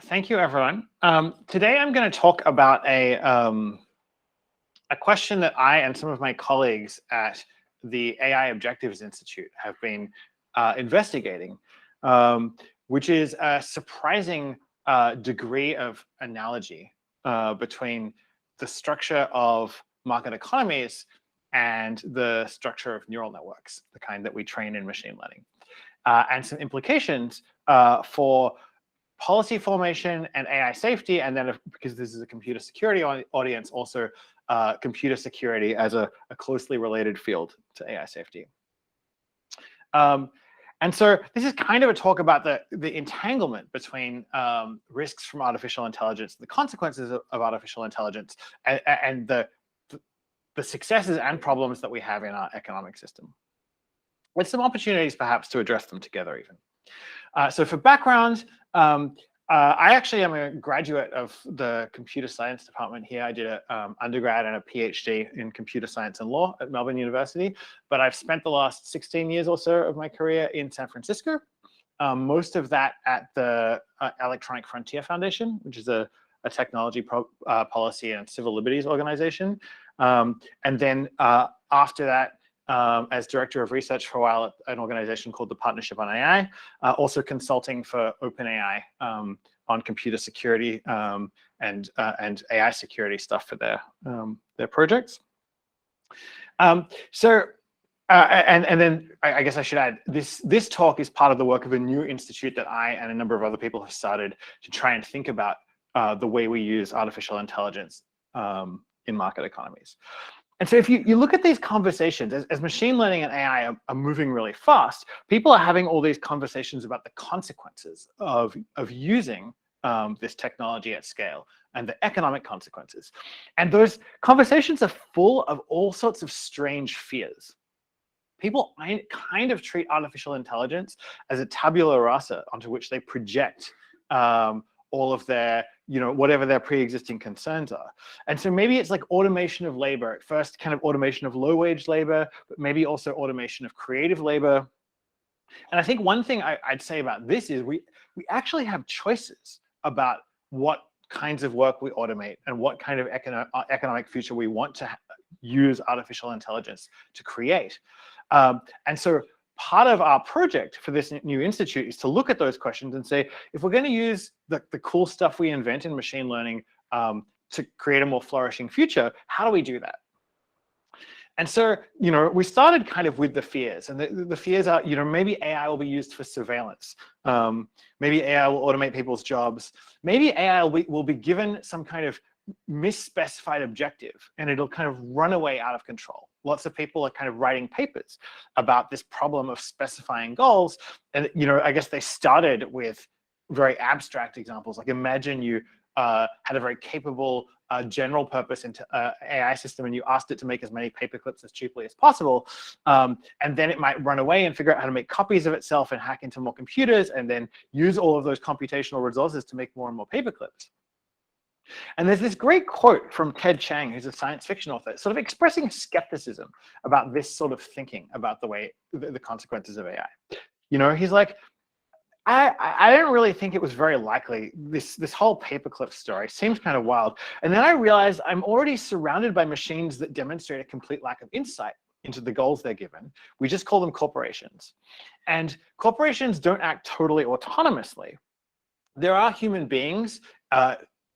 Thank you, everyone. Today I'm going to talk about a question that I and some of my colleagues at the AI Objectives Institute have been investigating, which is a surprising degree of analogy between the structure of market economies and the structure of neural networks, the kind that we train in machine learning, and some implications for policy formation and AI safety, and then because this is a computer security audience, also computer security as a closely related field to AI safety. And so this is kind of a talk about the entanglement between risks from artificial intelligence, the consequences of artificial intelligence, and the successes and problems that we have in our economic system, with some opportunities perhaps to address them together even. So for background, I actually am a graduate of the computer science department here. I did an undergrad and a PhD in computer science and law at Melbourne University, but I've spent the last 16 years or so of my career in San Francisco, most of that at the Electronic Frontier Foundation, which is a technology policy and civil liberties organization. And then after that, as director of research for a while at an organization called the Partnership on AI, also consulting for OpenAI on computer security and AI security stuff for their projects. And then I guess I should add, this talk is part of the work of a new institute that I and a number of other people have started to try and think about the way we use artificial intelligence in market economies. And so if you look at these conversations, as machine learning and AI are moving really fast, people are having all these conversations about the consequences of using this technology at scale and the economic consequences. And those conversations are full of all sorts of strange fears. People kind of treat artificial intelligence as a tabula rasa onto which they project all of their, whatever their pre-existing concerns are. And so maybe it's like automation of labor, at first kind of automation of low-wage labor, but maybe also automation of creative labor. And I think one thing I'd say about this is we actually have choices about what kinds of work we automate and what kind of economic future we want to use artificial intelligence to create. And so part of our project for this new institute is to look at those questions and say, if we're going to use the cool stuff we invent in machine learning to create a more flourishing future, how do we do that? And so, we started kind of with the fears, and the fears are, maybe AI will be used for surveillance. Maybe AI will automate people's jobs. Maybe AI will be given some kind of misspecified objective, and it'll kind of run away out of control. Lots of people are kind of writing papers about this problem of specifying goals. And, I guess they started with very abstract examples. Like imagine you had a very capable general purpose AI system, and you asked it to make as many paperclips as cheaply as possible. And then it might run away and figure out how to make copies of itself and hack into more computers, and then use all of those computational resources to make more and more paperclips. And there's this great quote from Ted Chiang, who's a science fiction author, sort of expressing skepticism about this sort of thinking about the way the consequences of AI. He's like, I don't really think it was very likely. This whole paperclip story seems kind of wild. And then I realized I'm already surrounded by machines that demonstrate a complete lack of insight into the goals they're given. We just call them corporations. And corporations don't act totally autonomously. There are human beings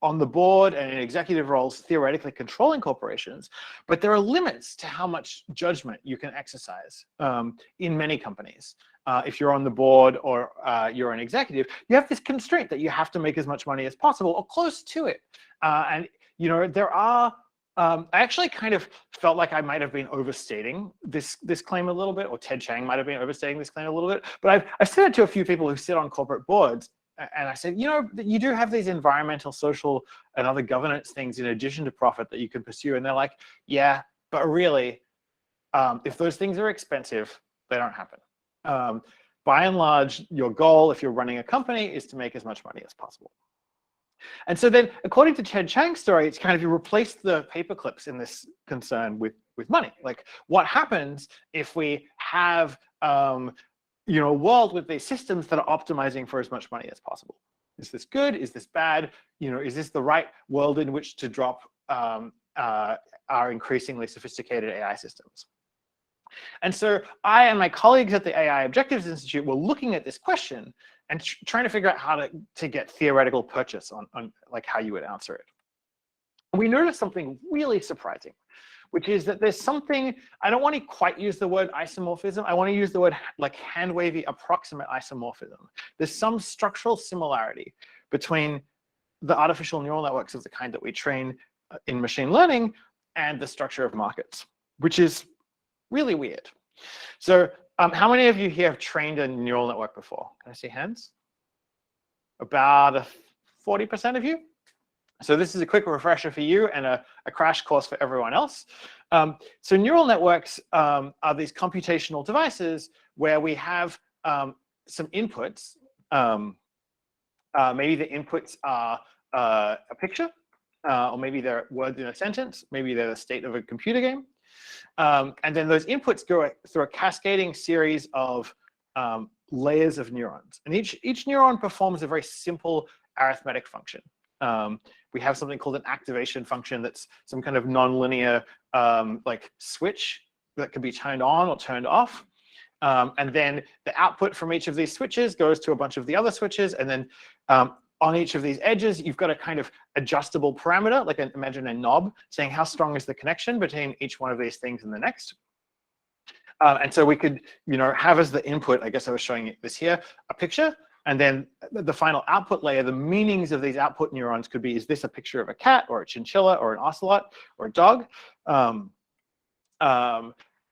on the board and in executive roles theoretically controlling corporations, but there are limits to how much judgment you can exercise in many companies. If you're on the board or you're an executive, you have this constraint that you have to make as much money as possible or close to it. And there are, I actually kind of felt like I might have been overstating this claim a little bit, or Ted Chiang might have been overstating this claim a little bit, but I've said it to a few people who sit on corporate boards. And I said, you do have these environmental, social, and other governance things in addition to profit that you can pursue. And they're like, yeah, but really, if those things are expensive, they don't happen. By and large, your goal, if you're running a company, is to make as much money as possible. And so then, according to Ted Chiang's story, it's kind of you replace the paperclips in this concern with money. Like, what happens if we have a world with these systems that are optimizing for as much money as possible? Is this good? Is this bad? Is this the right world in which to drop our increasingly sophisticated AI systems? And so I and my colleagues at the AI Objectives Institute were looking at this question and trying to figure out how to get theoretical purchase on like how you would answer it. And we noticed something really surprising, which is that there's something, I don't want to quite use the word isomorphism. I want to use the word like hand-wavy approximate isomorphism. There's some structural similarity between the artificial neural networks of the kind that we train in machine learning and the structure of markets, which is really weird. So how many of you here have trained a neural network before? Can I see hands? About 40% of you. So this is a quick refresher for you and a crash course for everyone else. So neural networks are these computational devices where we have some inputs. Maybe the inputs are a picture, or maybe they're words in a sentence. Maybe they're the state of a computer game. And then those inputs go through a cascading series of layers of neurons. And each neuron performs a very simple arithmetic function. We have something called an activation function that's some kind of nonlinear like switch that can be turned on or turned off. And then the output from each of these switches goes to a bunch of the other switches. And then on each of these edges, you've got a kind of adjustable parameter, like imagine a knob, saying how strong is the connection between each one of these things and the next. And so we could, have as the input, I guess I was showing this here, a picture. And then the final output layer, the meanings of these output neurons could be, is this a picture of a cat or a chinchilla or an ocelot or a dog?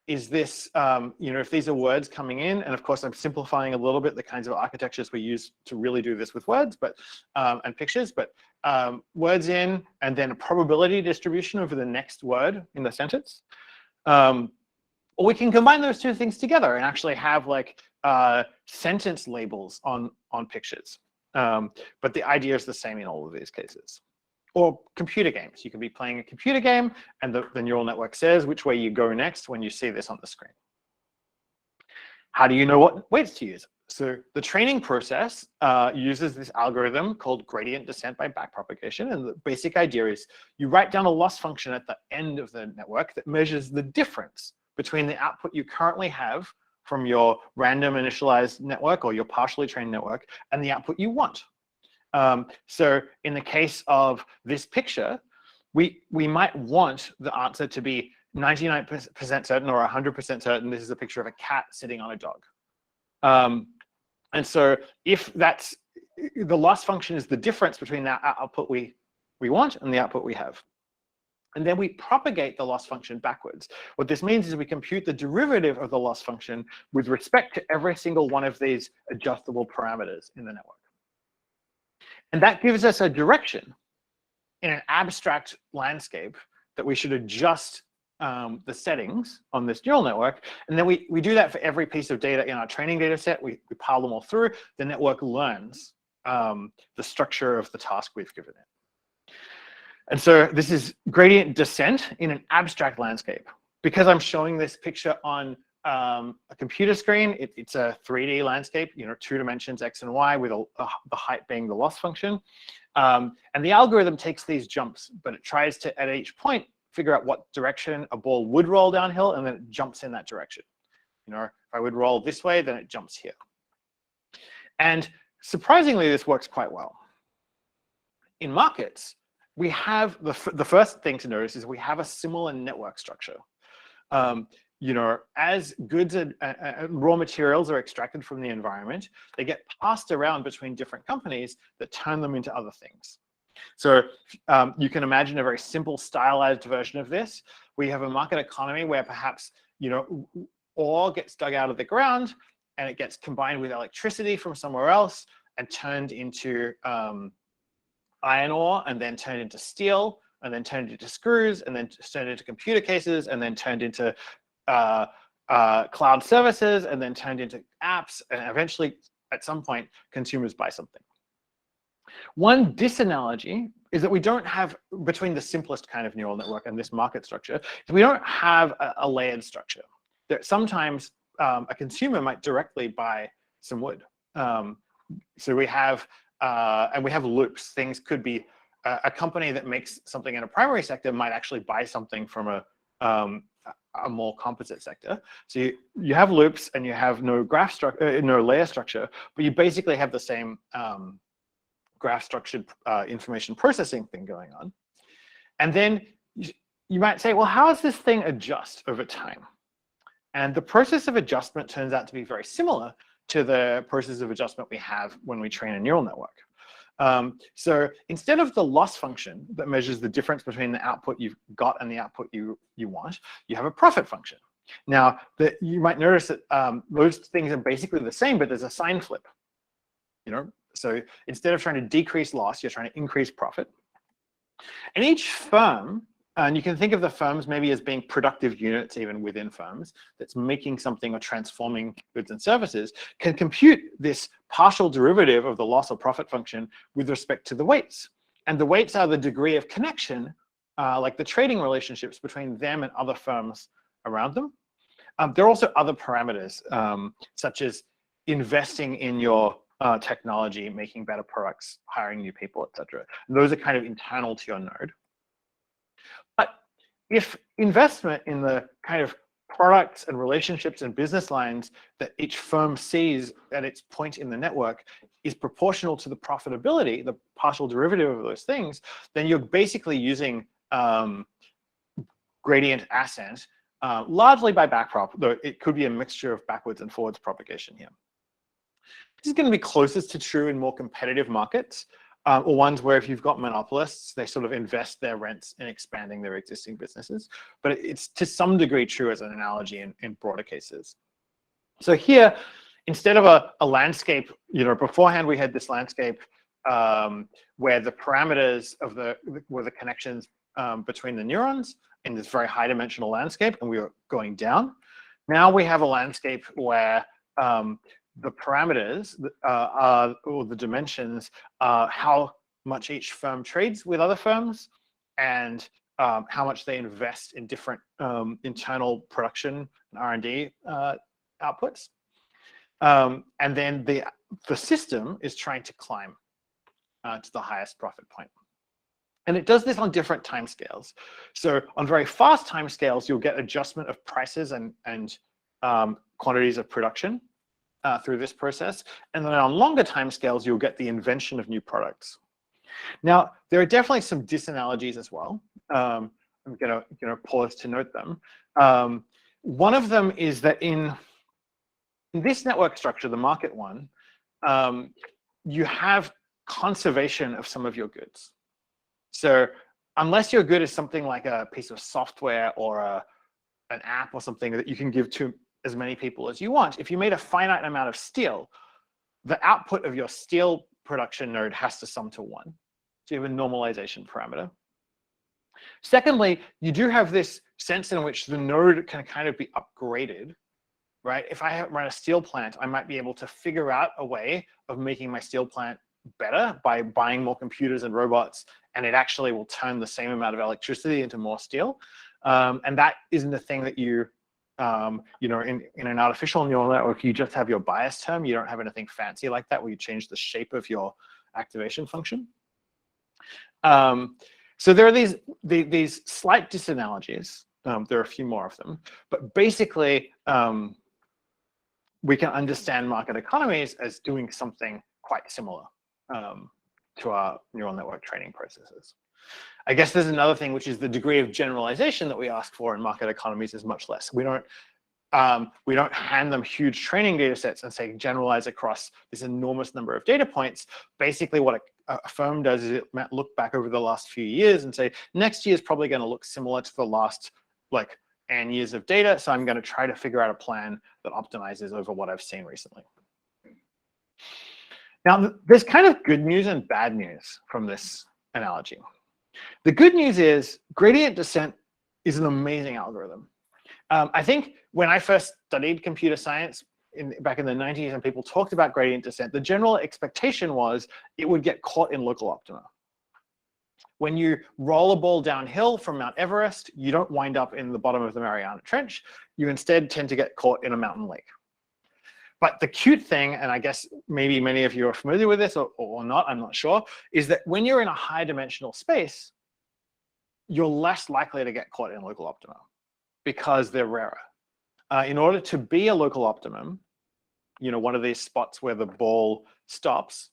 Is this, if these are words coming in, and of course I'm simplifying a little bit the kinds of architectures we use to really do this with words, but and pictures, but words in, and then a probability distribution over the next word in the sentence. Or we can combine those two things together and actually have like sentence labels on pictures. But the idea is the same in all of these cases. Or computer games. You can be playing a computer game and the neural network says which way you go next when you see this on the screen. How do you know what weights to use? So the training process uses this algorithm called gradient descent by backpropagation. And the basic idea is you write down a loss function at the end of the network that measures the difference between the output you currently have from your random initialized network or your partially trained network and the output you want. So in the case of this picture, we might want the answer to be 99% certain or 100% certain this is a picture of a cat sitting on a dog. And so if that's the loss function is the difference between that output we want and the output we have. And then we propagate the loss function backwards. What this means is we compute the derivative of the loss function with respect to every single one of these adjustable parameters in the network. And that gives us a direction in an abstract landscape that we should adjust the settings on this neural network. And then we do that for every piece of data in our training data set. We pile them all through. The network learns the structure of the task we've given it. And so this is gradient descent in an abstract landscape. Because I'm showing this picture on a computer screen, it's a 3D landscape, 2 dimensions, X and Y, with the height being the loss function. And the algorithm takes these jumps, but it tries to, at each point, figure out what direction a ball would roll downhill, and then it jumps in that direction. If I would roll this way, then it jumps here. And surprisingly, this works quite well. In markets, we have the first thing to notice is we have a similar network structure. As goods and raw materials are extracted from the environment, they get passed around between different companies that turn them into other things. So you can imagine a very simple stylized version of this. We have a market economy where perhaps ore gets dug out of the ground and it gets combined with electricity from somewhere else and turned into iron ore, and then turned into steel, and then turned into screws, and then turned into computer cases, and then turned into cloud services, and then turned into apps, and eventually, at some point, consumers buy something. One disanalogy is that we don't have, between the simplest kind of neural network and this market structure, we don't have a layered structure. Sometimes a consumer might directly buy some wood. So we have and we have loops. Things could be a company that makes something in a primary sector might actually buy something from a more composite sector. So you have loops and you have no graph structure, no layer structure, but you basically have the same graph structured information processing thing going on. And then you might say, well, how does this thing adjust over time? And the process of adjustment turns out to be very similar to the process of adjustment we have when we train a neural network. So instead of the loss function that measures the difference between the output you've got and the output you want, you have a profit function. Now, you might notice that those things are basically the same, but there's a sign flip. So instead of trying to decrease loss, you're trying to increase profit. And each firm, and you can think of the firms maybe as being productive units even within firms that's making something or transforming goods and services, can compute this partial derivative of the loss or profit function with respect to the weights. And the weights are the degree of connection, like the trading relationships between them and other firms around them. There are also other parameters, such as investing in your technology, making better products, hiring new people, etc. Those are kind of internal to your node. But if investment in the kind of products and relationships and business lines that each firm sees at its point in the network is proportional to the profitability, the partial derivative of those things, then you're basically using gradient ascent, largely by backprop, though it could be a mixture of backwards and forwards propagation here. This is going to be closest to true in more competitive markets, or ones where if you've got monopolists, they sort of invest their rents in expanding their existing businesses. But it's to some degree true as an analogy in broader cases. So here, instead of a landscape, beforehand we had this landscape where the parameters of were the connections between the neurons in this very high dimensional landscape, and we were going down. Now we have a landscape where the parameters or the dimensions are how much each firm trades with other firms and how much they invest in different internal production and R&D outputs. And then the system is trying to climb to the highest profit point. And it does this on different timescales. So on very fast timescales, you'll get adjustment of prices and quantities of production through this process. And then on longer timescales, you'll get the invention of new products. Now, there are definitely some disanalogies as well. I'm gonna pause to note them. One of them is that in this network structure, the market one, you have conservation of some of your goods. So unless your good is something like a piece of software or an app or something that you can give to as many people as you want, if you made a finite amount of steel, the output of your steel production node has to sum to 1. So you have a normalization parameter. Secondly, you do have this sense in which the node can kind of be upgraded, right? If I run a steel plant, I might be able to figure out a way of making my steel plant better by buying more computers and robots, and it actually will turn the same amount of electricity into more steel. And that isn't a thing that you in an artificial neural network, you just have your bias term. You don't have anything fancy like that where you change the shape of your activation function. So there are these slight disanalogies. There are a few more of them, but basically we can understand market economies as doing something quite similar to our neural network training processes. I guess there's another thing, which is the degree of generalization that we ask for in market economies is much less. We don't hand them huge training data sets and say generalize across this enormous number of data points. Basically, what a firm does is it might look back over the last few years and say, next year is probably going to look similar to the last n years of data. So I'm going to try to figure out a plan that optimizes over what I've seen recently. Now, there's kind of good news and bad news from this analogy. The good news is gradient descent is an amazing algorithm. I think when I first studied computer science back in the 90s and people talked about gradient descent, the general expectation was it would get caught in local optima. When you roll a ball downhill from Mount Everest, you don't wind up in the bottom of the Mariana Trench. You instead tend to get caught in a mountain lake. But the cute thing, and I guess maybe many of you are familiar with this or not, I'm not sure, is that when you're in a high dimensional space, you're less likely to get caught in local optima because they're rarer. In order to be a local optimum, one of these spots where the ball stops,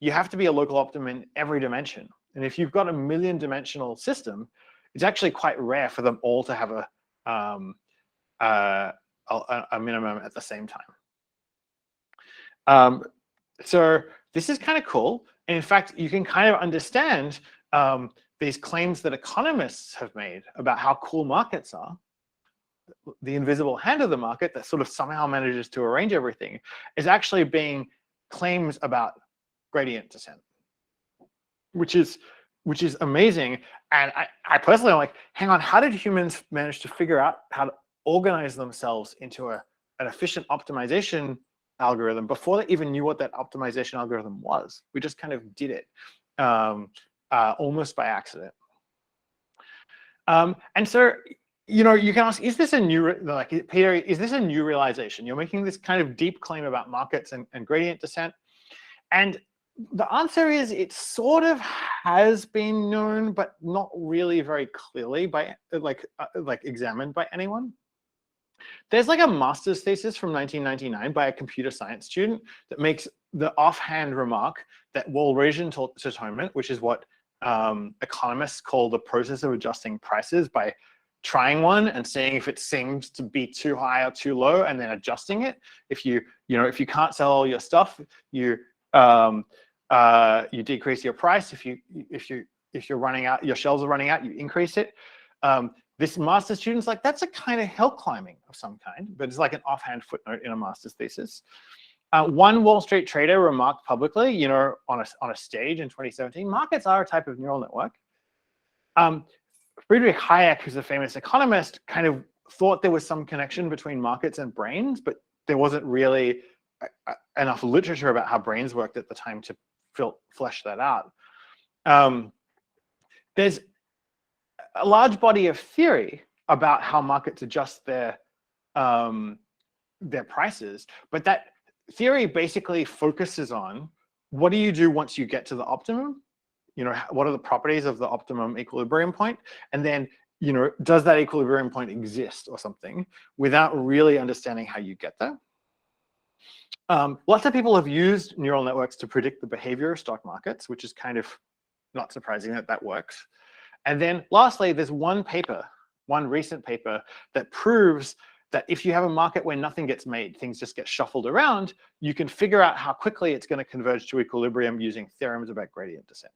you have to be a local optimum in every dimension. And if you've got a million dimensional system, it's actually quite rare for them all to have a minimum at the same time. So this is kind of cool. And in fact, you can kind of understand these claims that economists have made about how cool markets are. The invisible hand of the market that sort of somehow manages to arrange everything is actually being claims about gradient descent, which is amazing. And I personally am like, hang on, how did humans manage to figure out how to organize themselves into an efficient optimization algorithm before they even knew what that optimization algorithm was? We just kind of did it almost by accident. And so, you can ask, is this a new, like, Peter, is this a new realization? You're making this kind of deep claim about markets and gradient descent. And the answer is it sort of has been known, but not really very clearly by like examined by anyone. There's like a master's thesis from 1999 by a computer science student that makes the offhand remark that Walrasian atonement, which is what economists call the process of adjusting prices by trying one and seeing if it seems to be too high or too low, and then adjusting it. If you can't sell all your stuff, you decrease your price. If you're running out, your shelves are running out, you increase it. This master's student's like, that's a kind of hill climbing of some kind, but it's like an offhand footnote in a master's thesis. One Wall Street trader remarked publicly, on a stage in 2017, markets are a type of neural network. Friedrich Hayek, who's a famous economist, kind of thought there was some connection between markets and brains, but there wasn't really enough literature about how brains worked at the time to flesh that out. There's a large body of theory about how markets adjust their prices, but that theory basically focuses on what do you do once you get to the optimum? What are the properties of the optimum equilibrium point? And then, does that equilibrium point exist or something, without really understanding how you get there? Lots of people have used neural networks to predict the behavior of stock markets, which is kind of not surprising that works. And then lastly, there's one recent paper that proves that if you have a market where nothing gets made, things just get shuffled around, you can figure out how quickly it's going to converge to equilibrium using theorems about gradient descent.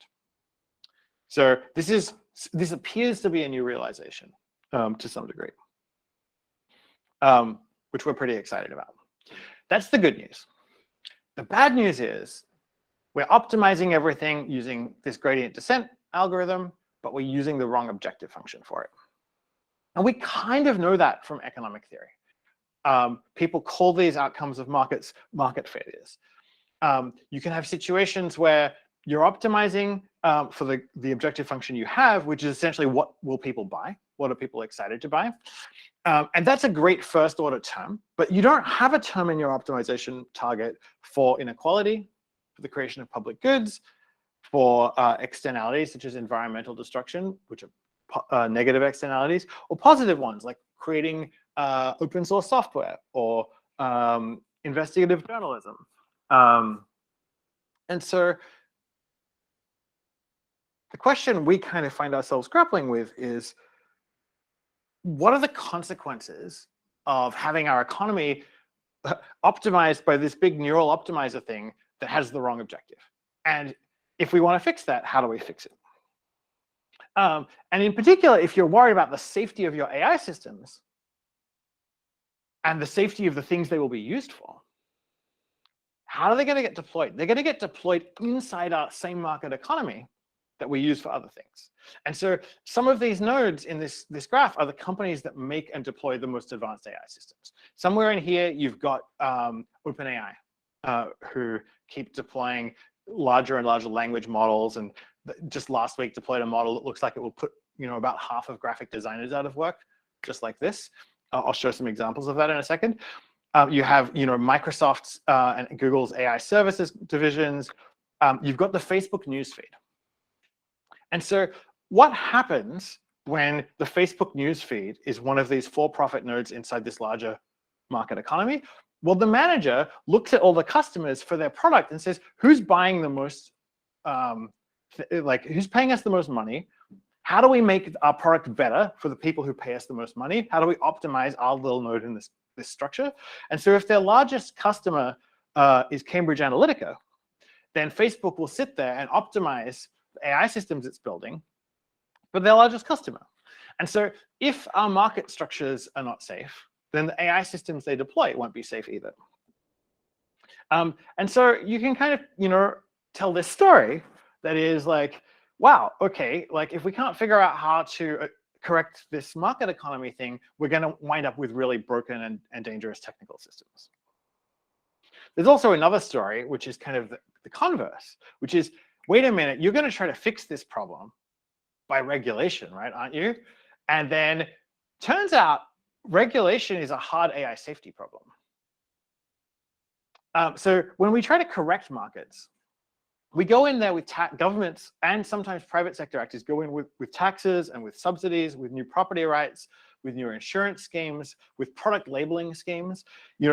So this appears to be a new realization to some degree, which we're pretty excited about. That's the good news. The bad news is we're optimizing everything using this gradient descent algorithm, but we're using the wrong objective function for it. And we kind of know that from economic theory. People call these outcomes of markets market failures. You can have situations where you're optimizing for the objective function you have, which is essentially what will people buy? What are people excited to buy? And that's a great first order term, but you don't have a term in your optimization target for inequality, for the creation of public goods, for externalities such as environmental destruction, which are negative externalities, or positive ones like creating open source software or investigative journalism. And so the question we kind of find ourselves grappling with is, what are the consequences of having our economy optimized by this big neural optimizer thing that has the wrong objective? And if we want to fix that, how do we fix it? And in particular, if you're worried about the safety of your AI systems and the safety of the things they will be used for, how are they going to get deployed? They're going to get deployed inside our same market economy that we use for other things. And so some of these nodes in this graph are the companies that make and deploy the most advanced AI systems. Somewhere in here, you've got OpenAI, who keep deploying larger and larger language models, and just last week deployed a model that looks like it will put about half of graphic designers out of work, just like this. I'll show some examples of that in a second. You have, Microsoft's and Google's AI services divisions. You've got the Facebook newsfeed. And so what happens when the Facebook newsfeed is one of these for-profit nodes inside this larger market economy? Well, the manager looks at all the customers for their product and says, who's buying the most, who's paying us the most money? How do we make our product better for the people who pay us the most money? How do we optimize our little node in this structure? And so if their largest customer is Cambridge Analytica, then Facebook will sit there and optimize the AI systems it's building for their largest customer. And so if our market structures are not safe, then the AI systems they deploy won't be safe either. And so you can kind of, tell this story that is like, wow, okay, like if we can't figure out how to correct this market economy thing, we're going to wind up with really broken and dangerous technical systems. There's also another story, which is kind of the converse, which is, wait a minute, you're going to try to fix this problem by regulation, right, aren't you? And then turns out regulation is a hard AI safety problem. So when we try to correct markets, we go in there with governments and sometimes private sector actors go in with taxes and with subsidies, with new property rights, with new insurance schemes, with product labeling schemes.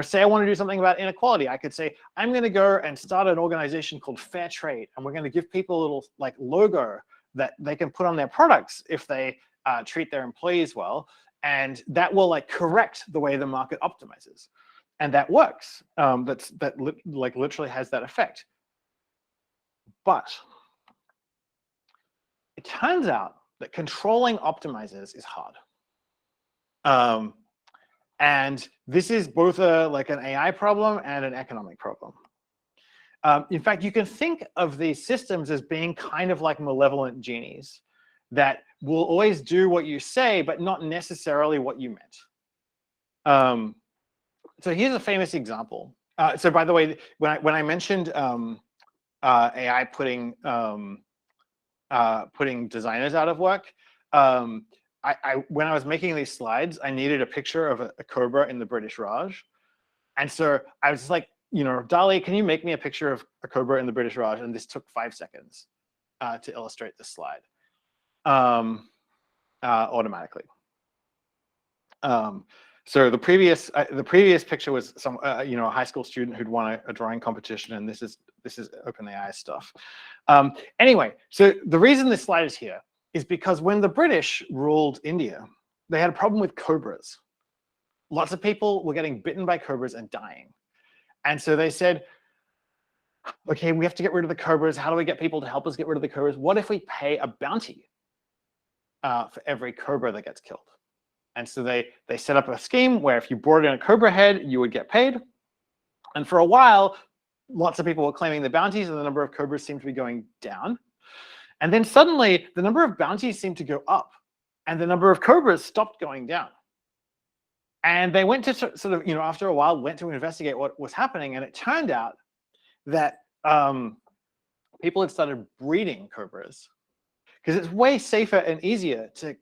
Say I want to do something about inequality. I could say, I'm going to go and start an organization called Fair Trade, and we're going to give people a little logo that they can put on their products if they treat their employees well, and that will correct the way the market optimizes, and that works. That literally has that effect. But it turns out that controlling optimizers is hard. And this is both an AI problem and an economic problem. In fact, you can think of these systems as being kind of like malevolent genies that will always do what you say, but not necessarily what you meant. So here's a famous example. So by the way, when I mentioned AI putting designers out of work, when I was making these slides, I needed a picture of a cobra in the British Raj. And so I was like, DALL-E, can you make me a picture of a cobra in the British Raj? And this took 5 seconds to illustrate this slide automatically. So the previous picture was some a high school student who'd won a drawing competition, and this is OpenAI stuff. Anyway, so the reason this slide is here is because when the British ruled India, they had a problem with cobras. Lots of people were getting bitten by cobras and dying. And so they said, okay, we have to get rid of the cobras. How do we get people to help us get rid of the cobras? What if we pay a bounty for every cobra that gets killed? And so they set up a scheme where if you brought in a cobra head, you would get paid. And for a while, lots of people were claiming the bounties and the number of cobras seemed to be going down. And then suddenly the number of bounties seemed to go up and the number of cobras stopped going down. And they went to sort of, after a while, went to investigate what was happening. And it turned out that people had started breeding cobras because it's way safer and easier to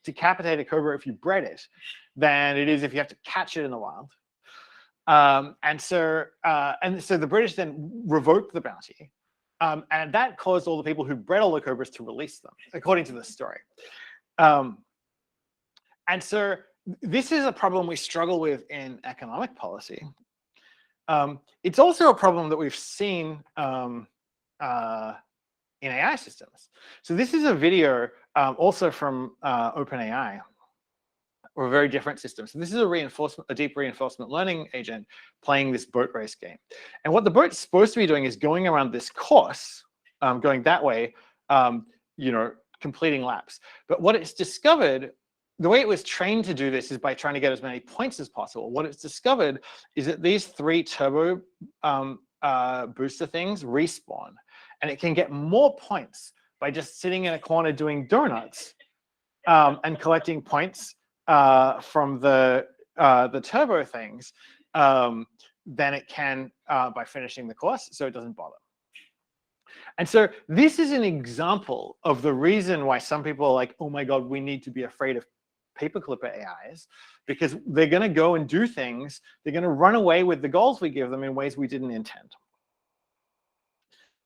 decapitate a cobra if you bred it than it is if you have to catch it in the wild. And so the British then revoked the bounty. And that caused all the people who bred all the cobras to release them, according to this story. And so this is a problem we struggle with in economic policy. It's also a problem that we've seen in AI systems. So this is a video also from OpenAI, or a very different system. So this is a deep reinforcement learning agent playing this boat race game. And what the boat's supposed to be doing is going around this course, going that way, completing laps. But what it's discovered, the way it was trained to do this is by trying to get as many points as possible. What it's discovered is that these 3 turbo booster things respawn, and it can get more points by just sitting in a corner doing donuts and collecting points from the turbo things than it can by finishing the course, so it doesn't bother. And so this is an example of the reason why some people are like, oh my God, we need to be afraid of paperclip AIs, because they're going to go and do things. They're going to run away with the goals we give them in ways we didn't intend.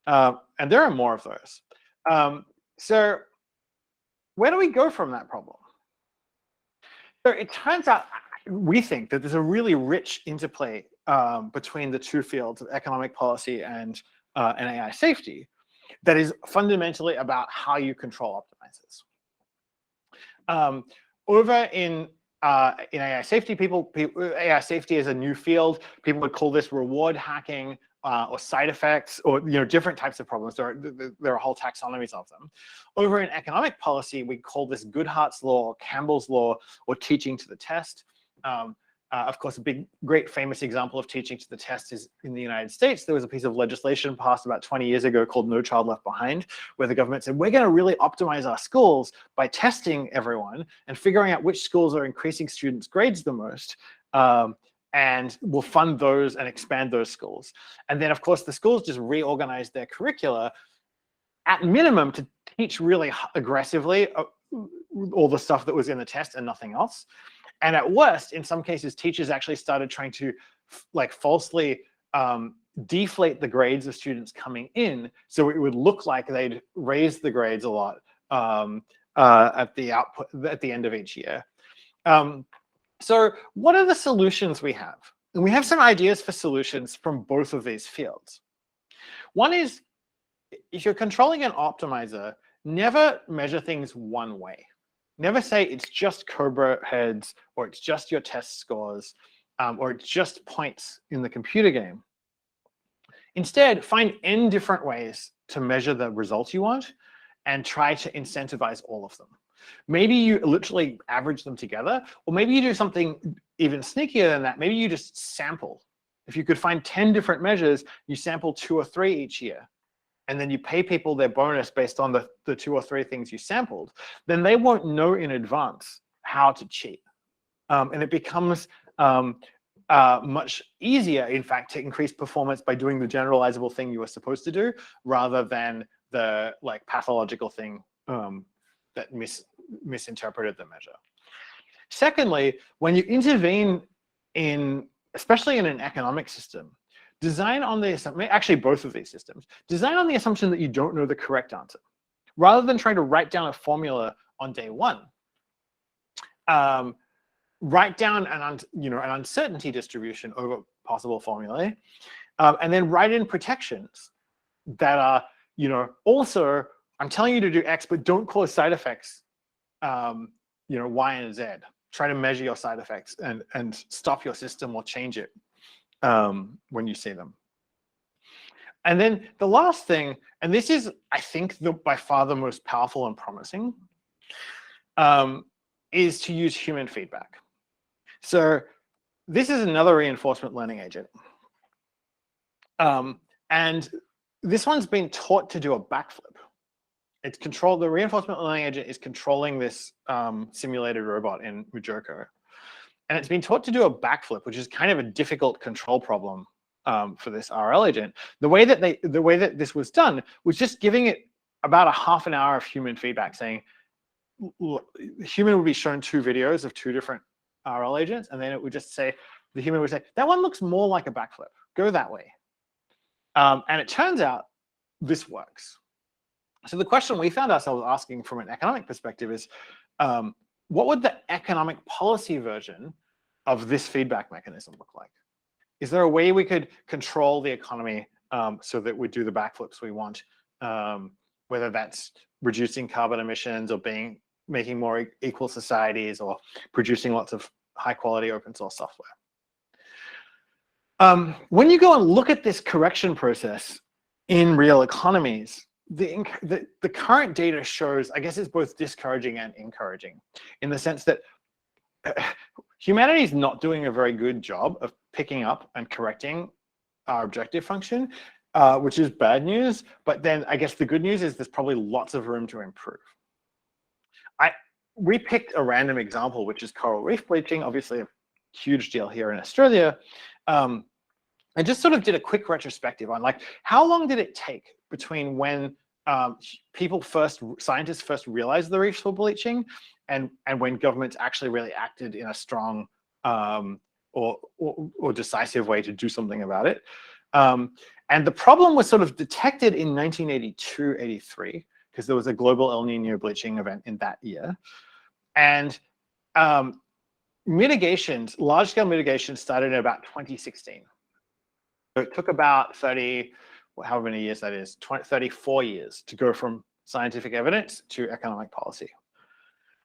And there are more of those. So where do we go from that problem? So it turns out, we think that there's a really rich interplay between the two fields of economic policy and AI safety that is fundamentally about how you control optimizers. Over in AI safety, AI safety is a new field. People would call this reward hacking or side effects, or different types of problems. There are whole taxonomies of them. Over in economic policy, we call this Goodhart's law, or Campbell's law, or teaching to the test. Of course, a great famous example of teaching to the test is in the United States. There was a piece of legislation passed about 20 years ago called No Child Left Behind, where the government said, we're going to really optimize our schools by testing everyone and figuring out which schools are increasing students' grades the most. And we'll fund those and expand those schools. And then, of course, the schools just reorganized their curricula at minimum to teach really aggressively all the stuff that was in the test and nothing else. And at worst, in some cases, teachers actually started trying to falsely deflate the grades of students coming in, so it would look like they'd raised the grades a lot at the end of each year. So what are the solutions we have? And we have some ideas for solutions from both of these fields. One is, if you're controlling an optimizer, never measure things one way. Never say it's just Cobra heads, or it's just your test scores, or it's just points in the computer game. Instead, find n different ways to measure the results you want and try to incentivize all of them. Maybe you literally average them together, or maybe you do something even sneakier than that. Maybe you just sample. If you could find 10 different measures, you sample 2 or 3 each year, and then you pay people their bonus based on the 2 or 3 things you sampled, then they won't know in advance how to cheat. And it becomes much easier, in fact, to increase performance by doing the generalizable thing you were supposed to do, rather than the pathological thing that misinterpreted the measure. Secondly, when you intervene especially in an economic system, design on the assumption, actually both of these systems, design on the assumption that you don't know the correct answer. Rather than trying to write down a formula on day one, write down an uncertainty distribution over possible formulae, and then write in protections that are, also, I'm telling you to do X, but don't cause side effects, Y and Z. Try to measure your side effects and stop your system or change it when you see them. And then the last thing, and this is, I think, by far the most powerful and promising, is to use human feedback. So this is another reinforcement learning agent. And this one's been taught to do a backflip. It's the reinforcement learning agent is controlling this simulated robot in Majoko. And it's been taught to do a backflip, which is kind of a difficult control problem for this RL agent. The way that this was done was just giving it about a half an hour of human feedback, saying, look, the human would be shown 2 videos of 2 different RL agents, and then it would just say, the human would say, that one looks more like a backflip, go that way. And it turns out this works. So the question we found ourselves asking from an economic perspective is, what would the economic policy version of this feedback mechanism look like? Is there a way we could control the economy so that we do the backflips we want, whether that's reducing carbon emissions or making more equal societies or producing lots of high quality open source software? When you go and look at this correction process in real economies, the current data shows, I guess it's both discouraging and encouraging, in the sense that humanity is not doing a very good job of picking up and correcting our objective function, which is bad news. But then I guess the good news is there's probably lots of room to improve. We picked a random example, which is coral reef bleaching, obviously a huge deal here in Australia. I just sort of did a quick retrospective on how long did it take between when scientists first realized the reefs were bleaching, and when governments actually really acted in a strong or decisive way to do something about it. And the problem was sort of detected in 1982, 83, because there was a global El Nino bleaching event in that year. And mitigations, large-scale mitigations started in about 2016. So it took about 30, however many years that is, 34 years to go from scientific evidence to economic policy.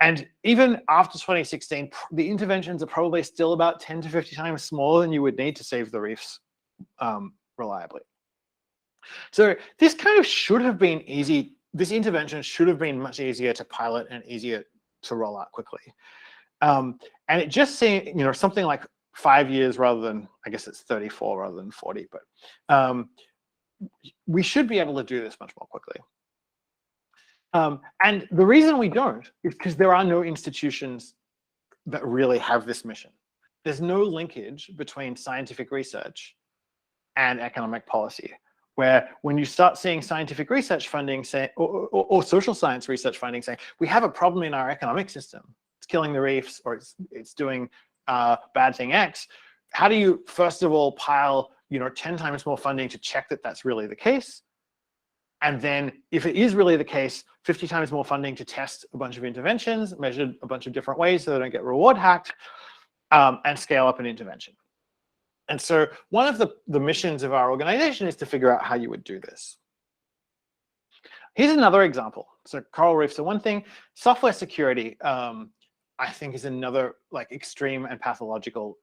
And even after 2016, the interventions are probably still about 10 to 50 times smaller than you would need to save the reefs reliably. So this kind of should have been easy. This intervention should have been much easier to pilot and easier to roll out quickly. And it just seemed, you know, something like 5 years rather than, I guess it's 34 rather than 40, but we should be able to do this much more quickly. And the reason we don't is because there are no institutions that really have this mission. There's no linkage between scientific research and economic policy, where when you start seeing scientific research funding say, or social science research funding saying, we have a problem in our economic system, it's killing the reefs, or it's doing bad thing X, how do you first of all pile 10 times more funding to check that that's really the case? And then if it is really the case, 50 times more funding to test a bunch of interventions, measured a bunch of different ways so they don't get reward hacked, and scale up an intervention. And so one of the missions of our organization is to figure out how you would do this. Here's another example. So coral reefs are one thing. Software security, I think, is another like extreme and pathological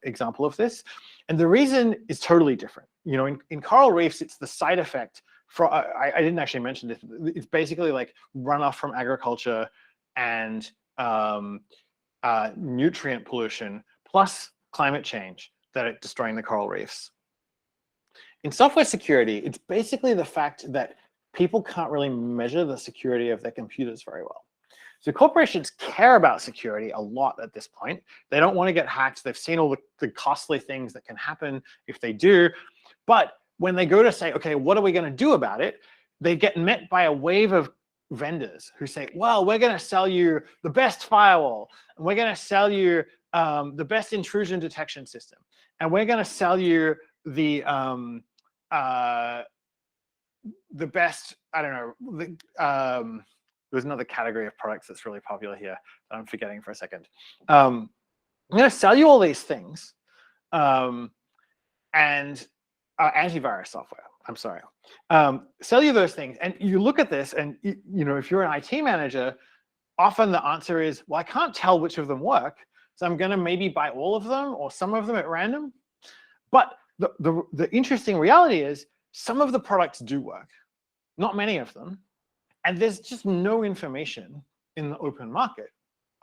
example of this. And the reason is totally different. In coral reefs, it's the side effect. I didn't actually mention this. It's basically like runoff from agriculture and nutrient pollution plus climate change that are destroying the coral reefs. In software security, it's basically the fact that people can't really measure the security of their computers very well. So corporations care about security a lot at this point. They don't want to get hacked. They've seen all the costly things that can happen if they do. But when they go to say, okay, what are we going to do about it? They get met by a wave of vendors who say, well, we're going to sell you the best firewall, and we're going to sell you the best intrusion detection system, and we're going to sell you the best, I don't know, there's another category of products that's really popular here that I'm forgetting for a second. I'm going to sell you all these things, and antivirus software, I'm sorry. Sell you those things, and you look at this, and if you're an IT manager, often the answer is, well, I can't tell which of them work, so I'm going to maybe buy all of them or some of them at random. But the interesting reality is some of the products do work, not many of them. And there's just no information in the open market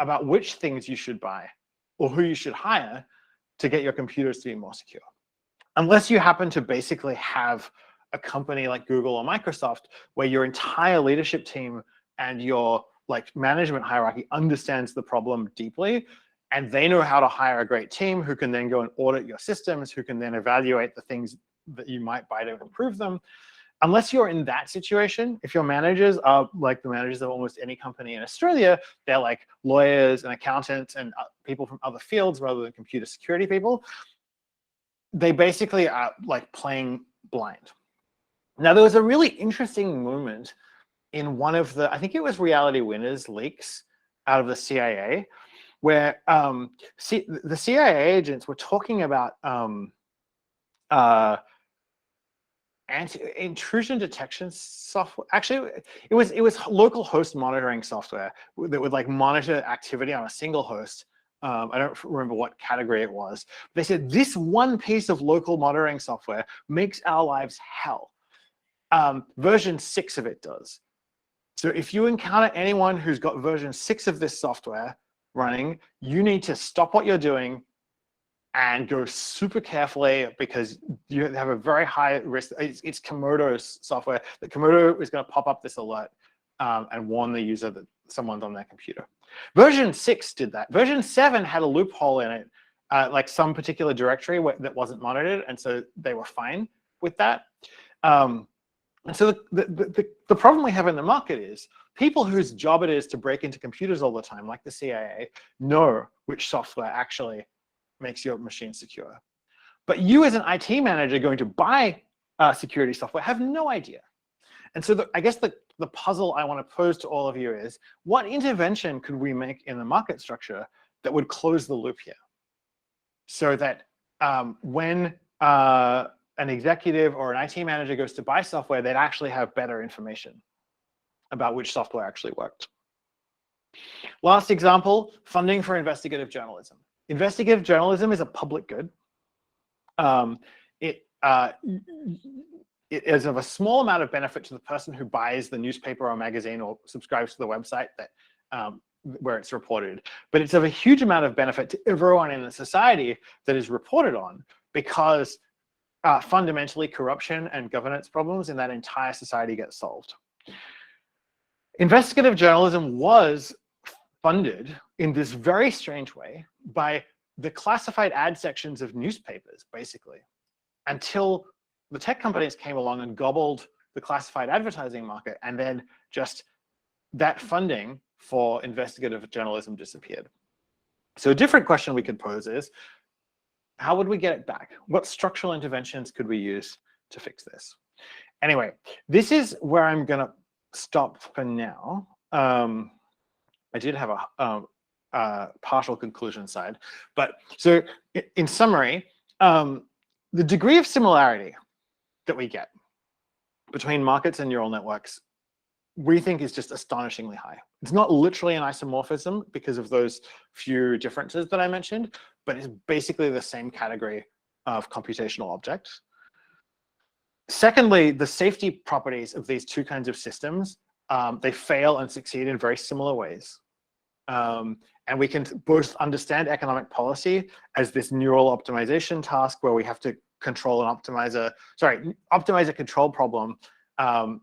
about which things you should buy or who you should hire to get your computers to be more secure. Unless you happen to basically have a company like Google or Microsoft where your entire leadership team and your management hierarchy understands the problem deeply, and they know how to hire a great team who can then go and audit your systems, who can then evaluate the things that you might buy to improve them. Unless you're in that situation, if your managers are like the managers of almost any company in Australia, they're like lawyers and accountants and people from other fields rather than computer security people, they basically are like playing blind. Now, there was a really interesting moment in one of the, I think it was Reality Winners leaks out of the CIA, where the CIA agents were talking about intrusion detection software. Actually, it was local host monitoring software that would monitor activity on a single host. I don't remember what category it was. They said this one piece of local monitoring software makes our lives hell. Version 6 of it does. So if you encounter anyone who's got version 6 of this software running, you need to stop what you're doing and go super carefully, because you have a very high risk. It's Komodo's software. The Komodo is going to pop up this alert and warn the user that someone's on their computer. Version 6 did that. Version 7 had a loophole in it, like some particular directory that wasn't monitored, and so they were fine with that. And so the problem we have in the market is people whose job it is to break into computers all the time, like the CIA, know which software actually makes your machine secure. But you as an IT manager going to buy security software have no idea. And so I guess the puzzle I want to pose to all of you is, what intervention could we make in the market structure that would close the loop here? So that when an executive or an IT manager goes to buy software, they'd actually have better information about which software actually worked. Last example, funding for investigative journalism. Investigative journalism is a public good. It is of a small amount of benefit to the person who buys the newspaper or magazine or subscribes to the website that where it's reported. But it's of a huge amount of benefit to everyone in the society that is reported on, because fundamentally corruption and governance problems in that entire society get solved. Investigative journalism was funded in this very strange way by the classified ad sections of newspapers, basically, until the tech companies came along and gobbled the classified advertising market, and then just that funding for investigative journalism disappeared. So a different question we could pose is, how would we get it back? What structural interventions could we use to fix this? Anyway, this is where I'm going to stop for now. I did have a partial conclusion side, but so in summary, the degree of similarity that we get between markets and neural networks, we think is just astonishingly high. It's not literally an isomorphism because of those few differences that I mentioned, but it's basically the same category of computational objects. Secondly, the safety properties of these two kinds of systems, they fail and succeed in very similar ways. And we can both understand economic policy as this neural optimization task where we have to control an optimizer, optimize a control problem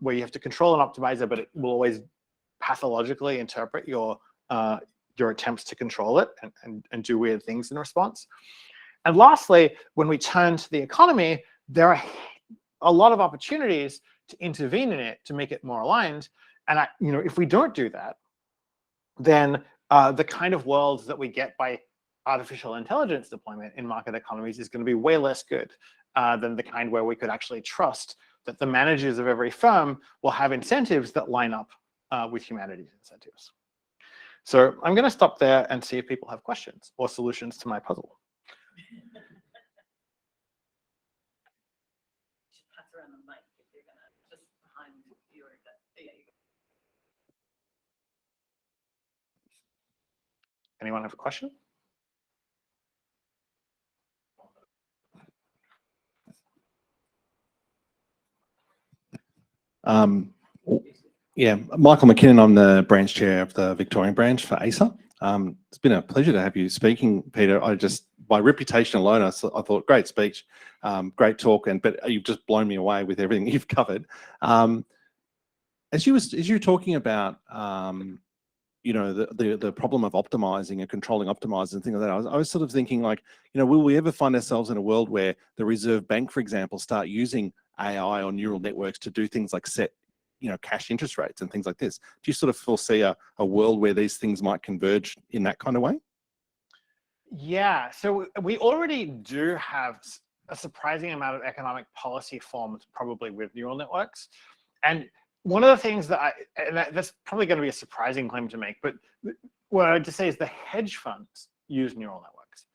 where you have to control an optimizer, but it will always pathologically interpret your attempts to control it and do weird things in response. And lastly, when we turn to the economy, there are a lot of opportunities to intervene in it to make it more aligned. And if we don't do that, then the kind of world that we get by artificial intelligence deployment in market economies is going to be way less good than the kind where we could actually trust that the managers of every firm will have incentives that line up with humanity's incentives. So I'm going to stop there and see if people have questions or solutions to my puzzle. Pass around the mic if you're going to, just behind you. Yeah, you go. Anyone have a question? Yeah, Michael McKinnon, I'm the branch chair of the Victorian branch for ASA. It's been a pleasure to have you speaking, Peter. By reputation alone, I thought great speech, great talk, but you've just blown me away with everything you've covered. As you were talking about, the problem of optimizing and controlling optimizers and things like that, I was sort of thinking like, will we ever find ourselves in a world where the Reserve Bank, for example, start using AI or neural networks to do things like set cash interest rates and things like this? Do you sort of foresee a world where these things might converge in that kind of way? Yeah, so we already do have a surprising amount of economic policy formed probably with neural networks. And one of the things that's probably going to be a surprising claim to make, but what I'd just say is the hedge funds use neural networks.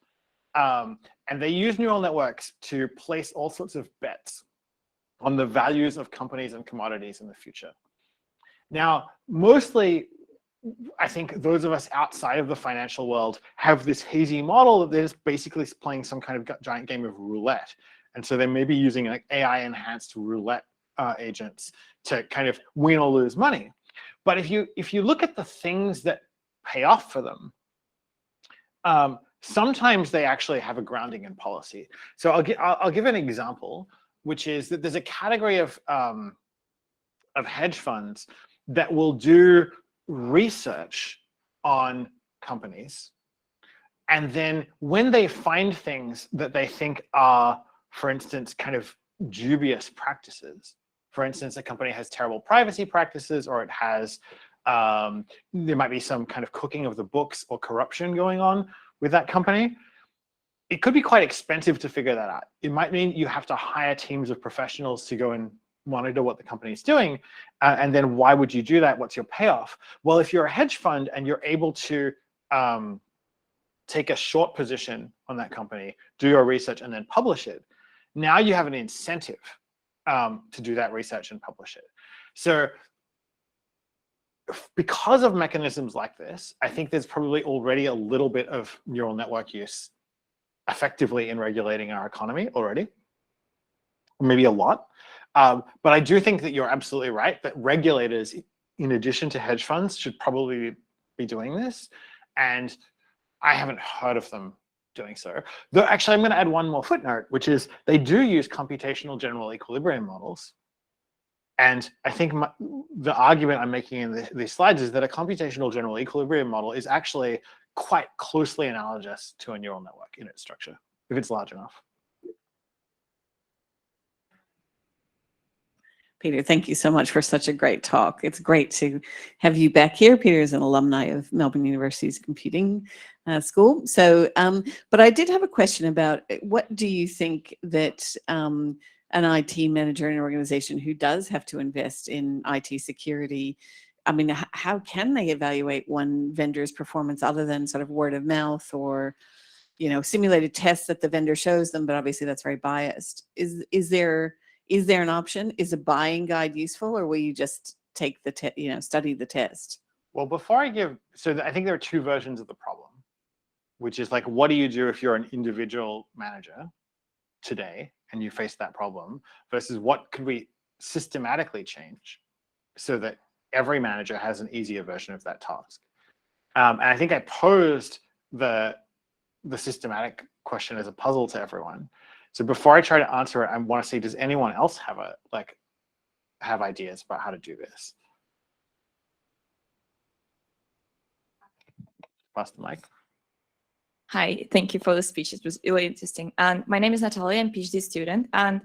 And they use neural networks to place all sorts of bets on the values of companies and commodities in the future. Now, mostly, I think those of us outside of the financial world have this hazy model that they're just basically playing some kind of giant game of roulette. And so they may be using like AI-enhanced roulette agents to kind of win or lose money. But if you look at the things that pay off for them, sometimes they actually have a grounding in policy. So I'll give an example, which is that there's a category of hedge funds that will do research on companies. And then when they find things that they think are, for instance, kind of dubious practices, For instance, a company has terrible privacy practices, or it has, there might be some kind of cooking of the books or corruption going on with that company. It could be quite expensive to figure that out. It might mean you have to hire teams of professionals to go and monitor what the company is doing. And then why would you do that? What's your payoff? Well, if you're a hedge fund and you're able to take a short position on that company, do your research, and then publish it, now you have an incentive to do that research and publish it. So because of mechanisms like this, I think there's probably already a little bit of neural network use effectively in regulating our economy already, maybe a lot. But I do think that you're absolutely right that regulators, in addition to hedge funds, should probably be doing this. And I haven't heard of them doing so. Though actually, I'm going to add one more footnote, which is they do use computational general equilibrium models. And I think the argument I'm making in these slides is that a computational general equilibrium model is actually quite closely analogous to a neural network in its structure, if it's large enough. Peter, thank you so much for such a great talk. It's great to have you back here. Peter is an alumni of Melbourne University's computing school. So, but I did have a question about what do you think that an IT manager in an organization who does have to invest in IT security, I mean, how can they evaluate one vendor's performance other than sort of word of mouth or, you know, simulated tests that the vendor shows them, but obviously that's very biased. Is there an option? Is a buying guide useful, or will you just take the study the test? Well, before I give, so I think there are two versions of the problem, which is like, what do you do if you're an individual manager today and you face that problem, versus what could we systematically change so that every manager has an easier version of that task? And I think I posed the systematic question as a puzzle to everyone. So before I try to answer it, I want to say, does anyone else have ideas about how to do this? Pass the mic. Hi, thank you for the speech. It was really interesting. And my name is Natalia, I'm a PhD student. And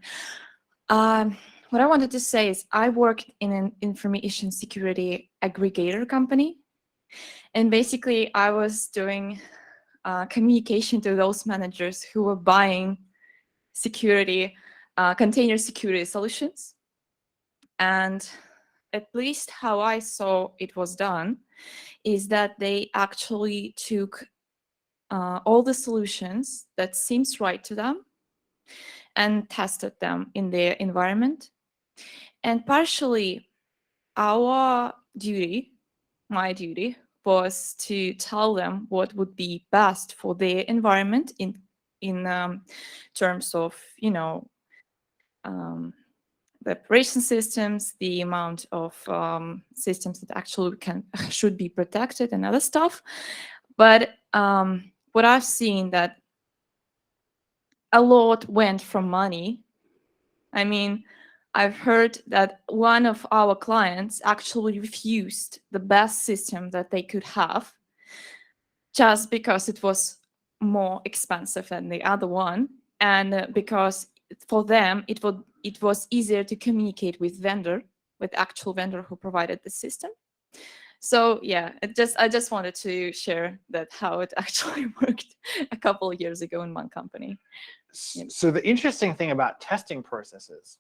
what I wanted to say is I worked in an information security aggregator company. And basically, I was doing communication to those managers who were buying security, container security solutions. And at least how I saw it was done is that they actually took all the solutions that seems right to them and tested them in their environment. And partially our duty, my duty, was to tell them what would be best for their environment in terms of, you know, the operation systems, the amount of systems that actually should be protected and other stuff. But what I've seen that a lot went from money. I mean, I've heard that one of our clients actually refused the best system that they could have just because it was more expensive than the other one, and because for them it was easier to communicate with actual vendor who provided the system. So yeah, I just wanted to share that how it actually worked a couple of years ago in one company. So the interesting thing about testing processes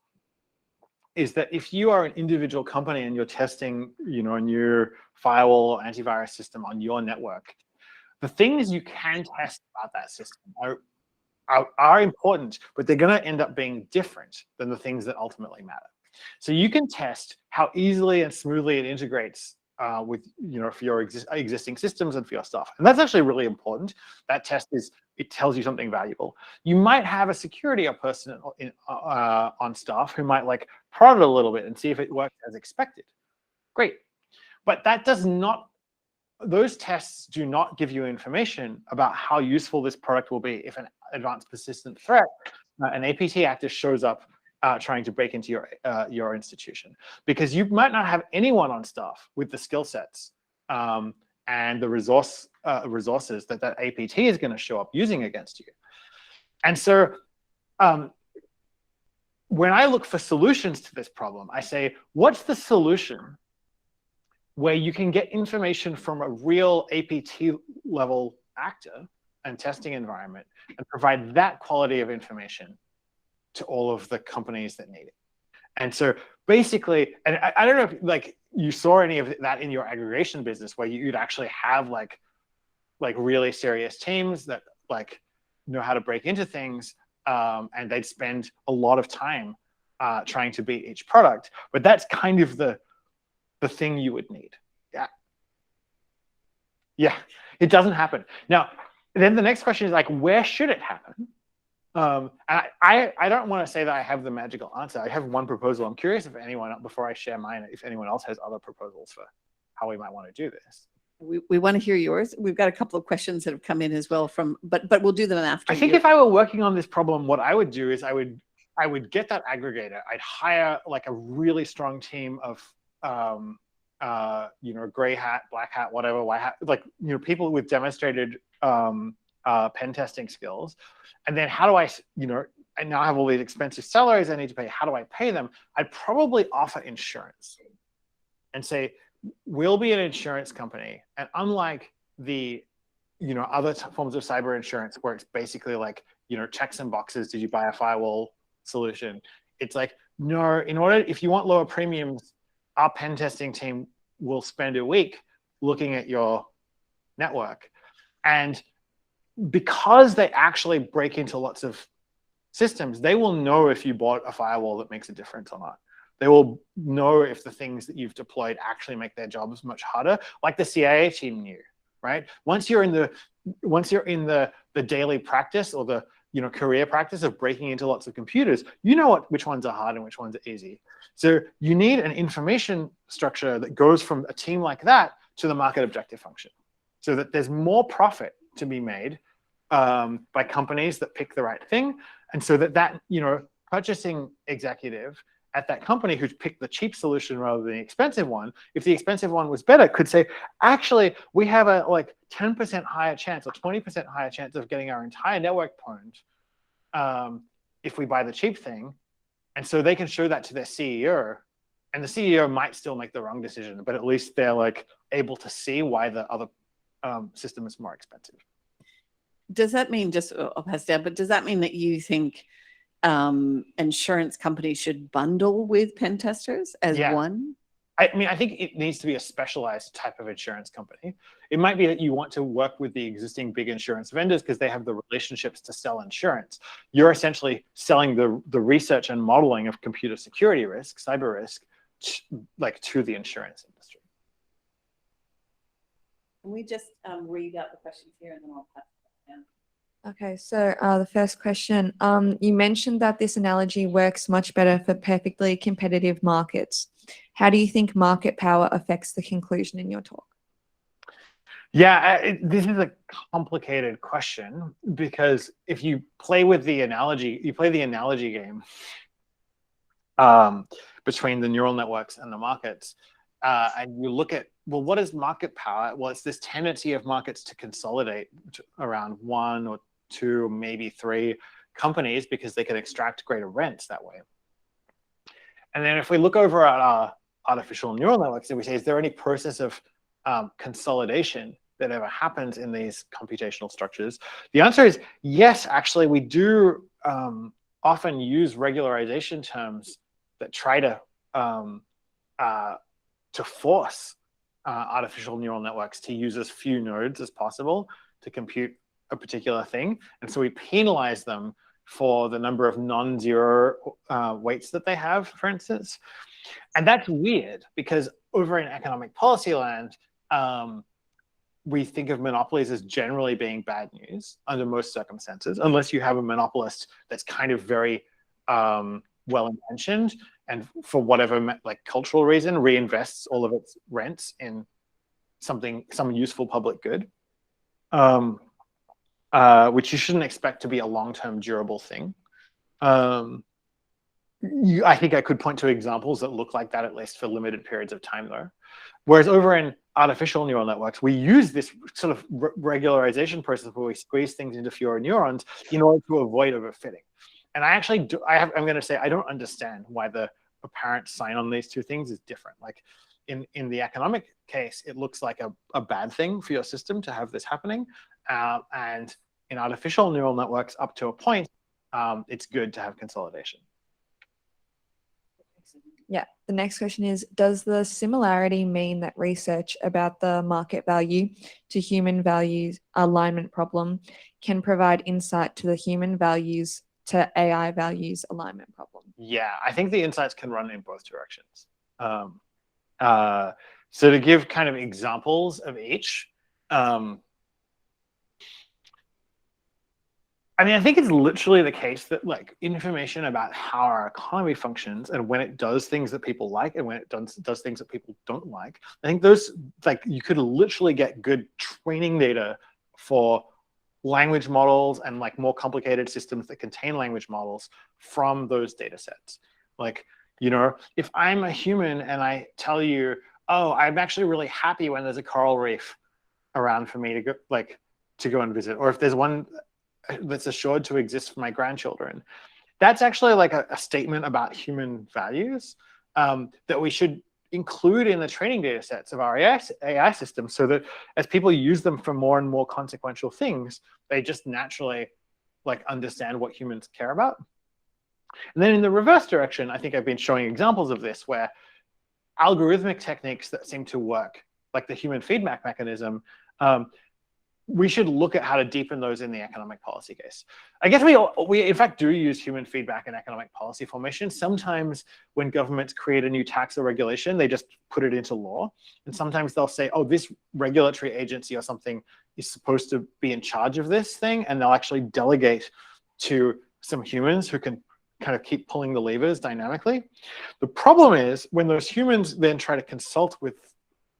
is that if you are an individual company and you're testing, you know, a new firewall or antivirus system on your network, the things you can test about that system are important, but they're going to end up being different than the things that ultimately matter. So you can test how easily and smoothly it integrates with, you know, for your existing systems and for your stuff. And that's actually really important. That test it tells you something valuable. You might have a security person on staff who might like prod it a little bit and see if it works as expected. Great. But that does not, those tests do not give you information about how useful this product will be if an advanced persistent threat, an APT actor shows up trying to break into your institution, because you might not have anyone on staff with the skill sets and the resources that APT is going to show up using against you. And so when I look for solutions to this problem, I say, what's the solution where you can get information from a real APT level actor and testing environment and provide that quality of information to all of the companies that need it? And so basically, and I don't know if like you saw any of that in your aggregation business where you'd actually have like really serious teams that like know how to break into things, and they'd spend a lot of time trying to beat each product. But that's kind of the thing you would need. Yeah, it doesn't happen. Now, then the next question is like, where should it happen? And I don't want to say that I have the magical answer. I have one proposal. I'm curious if anyone, before I share mine, if anyone else has other proposals for how we might want to do this. We want to hear yours. We've got a couple of questions that have come in as well from, but we'll do them after. I think if I were working on this problem, what I would do is I would get that aggregator. I'd hire like a really strong team of gray hat, black hat, whatever, white hat, like people with demonstrated pen testing skills. And then how do I, I now have all these expensive salaries I need to pay. How do I pay them? I'd probably offer insurance and say, we'll be an insurance company. And unlike the, other forms of cyber insurance where it's basically like, checks and boxes, did you buy a firewall solution? It's like, no, if you want lower premiums, our pen testing team will spend a week looking at your network. And because they actually break into lots of systems, they will know if you bought a firewall that makes a difference or not. They will know if the things that you've deployed actually make their jobs much harder, like the CIA team knew, right? Once you're in the daily practice or the career practice of breaking into lots of computers, you know which ones are hard and which ones are easy. So you need an information structure that goes from a team like that to the market objective function, so that there's more profit to be made by companies that pick the right thing, and so that purchasing executive at that company who picked the cheap solution rather than the expensive one, if the expensive one was better, could say, actually, we have a 10% higher chance or 20% higher chance of getting our entire network pwned if we buy the cheap thing. And so they can show that to their CEO, and the CEO might still make the wrong decision, but at least they're able to see why the other system is more expensive. Does that mean, I'll pass down, but does that mean that you think insurance companies should bundle with pen testers as one? I think it needs to be a specialized type of insurance company. It might be that you want to work with the existing big insurance vendors because they have the relationships to sell insurance. You're essentially selling the research and modeling of computer security risk, cyber risk, to the insurance industry. Can we just read out the questions here and then I'll pass it down? Okay, so the first question, you mentioned that this analogy works much better for perfectly competitive markets. How do you think market power affects the conclusion in your talk? Yeah, this is a complicated question because if you play with the analogy, you play the analogy game between the neural networks and the markets, and you look at, well, what is market power? Well, it's this tendency of markets to consolidate around one or two, maybe three companies because they can extract greater rents that way. And then if we look over at our artificial neural networks and we say, is there any process of consolidation that ever happens in these computational structures? The answer is yes, actually, we do often use regularization terms that try to force artificial neural networks to use as few nodes as possible to compute a particular thing. And so we penalize them for the number of non-zero weights that they have, for instance. And that's weird because over in economic policy land, we think of monopolies as generally being bad news under most circumstances, unless you have a monopolist that's kind of very well-intentioned and for whatever cultural reason reinvests all of its rents in some useful public good, which you shouldn't expect to be a long-term durable thing. I think I could point to examples that look like that, at least for limited periods of time, though. Whereas over in artificial neural networks, we use this sort of regularization process where we squeeze things into fewer neurons in order to avoid overfitting. And I actually do, I'm going to say I don't understand why the apparent sign on these two things is different. Like in the economic case, it looks like a bad thing for your system to have this happening. And in artificial neural networks, up to a point, it's good to have consolidation. Yeah, the next question is, does the similarity mean that research about the market value to human values alignment problem can provide insight to the human values to AI values alignment problem? Yeah, I think the insights can run in both directions. So to give kind of examples of each, I mean, I think it's literally the case that like information about how our economy functions and when it does things that people like and when it does things that people don't like, I think those, like, you could literally get good training data for language models and like more complicated systems that contain language models from those data sets. Like, you know, if I'm a human and I tell you, oh, I'm actually really happy when there's a coral reef around for me to go and visit, or if there's one that's assured to exist for my grandchildren, that's actually like a statement about human values that we should include in the training data sets of our AI systems, so that as people use them for more and more consequential things, they just naturally like understand what humans care about. And then in the reverse direction, I think I've been showing examples of this where algorithmic techniques that seem to work, like the human feedback mechanism, we should look at how to deepen those in the economic policy case. I guess we in fact do use human feedback in economic policy formation. Sometimes when governments create a new tax or regulation, they just put it into law. And sometimes they'll say, oh, this regulatory agency or something is supposed to be in charge of this thing. And they'll actually delegate to some humans who can kind of keep pulling the levers dynamically. The problem is when those humans then try to consult with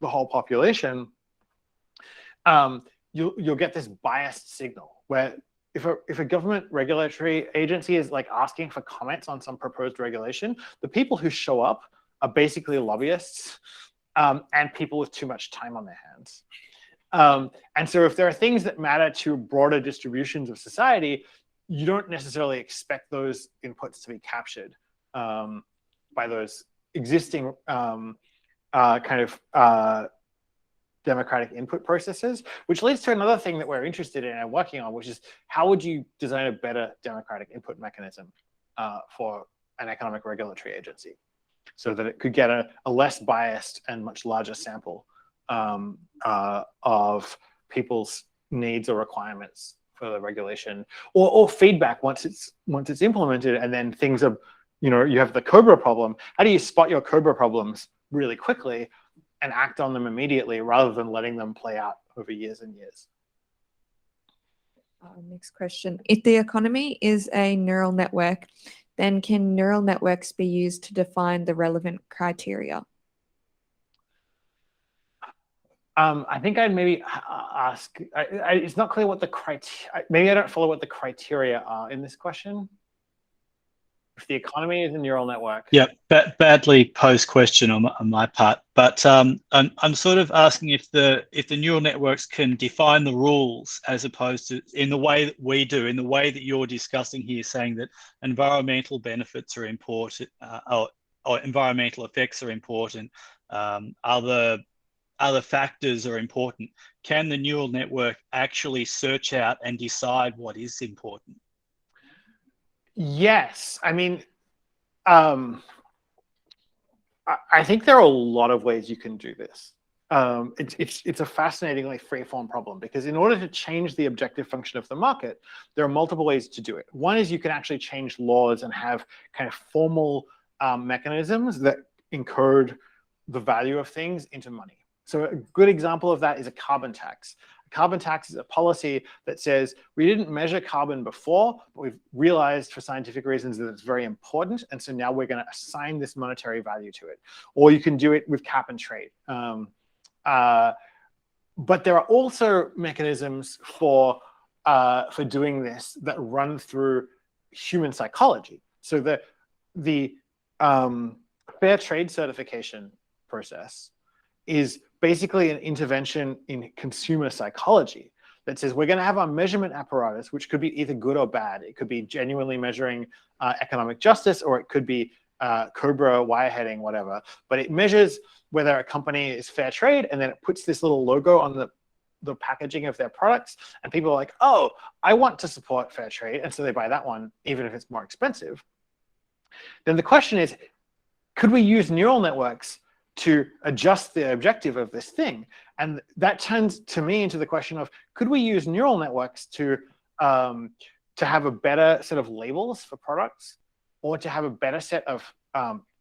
the whole population, you'll get this biased signal where if a government regulatory agency is like asking for comments on some proposed regulation, the people who show up are basically lobbyists and people with too much time on their hands. And so if there are things that matter to broader distributions of society, you don't necessarily expect those inputs to be captured by those existing democratic input processes, which leads to another thing that we're interested in and working on, which is how would you design a better democratic input mechanism for an economic regulatory agency so that it could get a less biased and much larger sample of people's needs or requirements for the regulation, or feedback once it's implemented, and then things are, you know, you have the COBRA problem. How do you spot your COBRA problems really quickly and act on them immediately rather than letting them play out over years and years? Next question. If the economy is a neural network, then can neural networks be used to define the relevant criteria? I think I'd maybe ask, it's not clear what the criteria, maybe I don't follow what the criteria are in this question. If the economy is a neural network. Yeah, badly posed question on my part, but I'm sort of asking if the neural networks can define the rules as opposed to in the way that we do, in the way that you're discussing here, saying that environmental benefits are important, or environmental effects are important, other factors are important. Can the neural network actually search out and decide what is important? Yes, I mean, I think there are a lot of ways you can do this. It's a fascinatingly free-form problem, because in order to change the objective function of the market, there are multiple ways to do it. One is you can actually change laws and have kind of formal mechanisms that encode the value of things into money. So a good example of that is a carbon tax. Carbon tax is a policy that says we didn't measure carbon before, but we've realized for scientific reasons that it's very important. And so now we're going to assign this monetary value to it. Or you can do it with cap and trade. But there are also mechanisms for doing this that run through human psychology. So the fair trade certification process is basically an intervention in consumer psychology. that says we're going to have a measurement apparatus, which could be either good or bad. It could be genuinely measuring economic justice, or it could be Cobra wireheading, whatever. But it measures whether a company is fair trade, and then it puts this little logo on the packaging of their products, and people are like, oh, I want to support fair trade, and so they buy that one, even if it's more expensive. Then the question is, could we use neural networks to adjust the objective of this thing? And that turns to me into the question of, could we use neural networks to have a better set of labels for products, or to have a better set of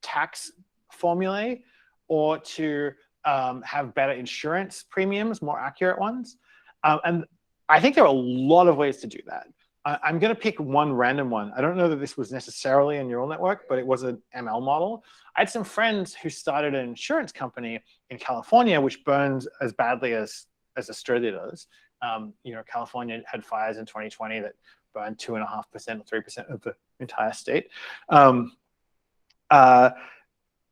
tax formulae, or to have better insurance premiums, more accurate ones? And I think there are a lot of ways to do that. I'm going to pick one random one. I don't know that this was necessarily a neural network, but it was an ML model. I had some friends who started an insurance company in California, which burns as badly as Australia does. You know, California had fires in 2020 that burned 2.5% or 3% of the entire state.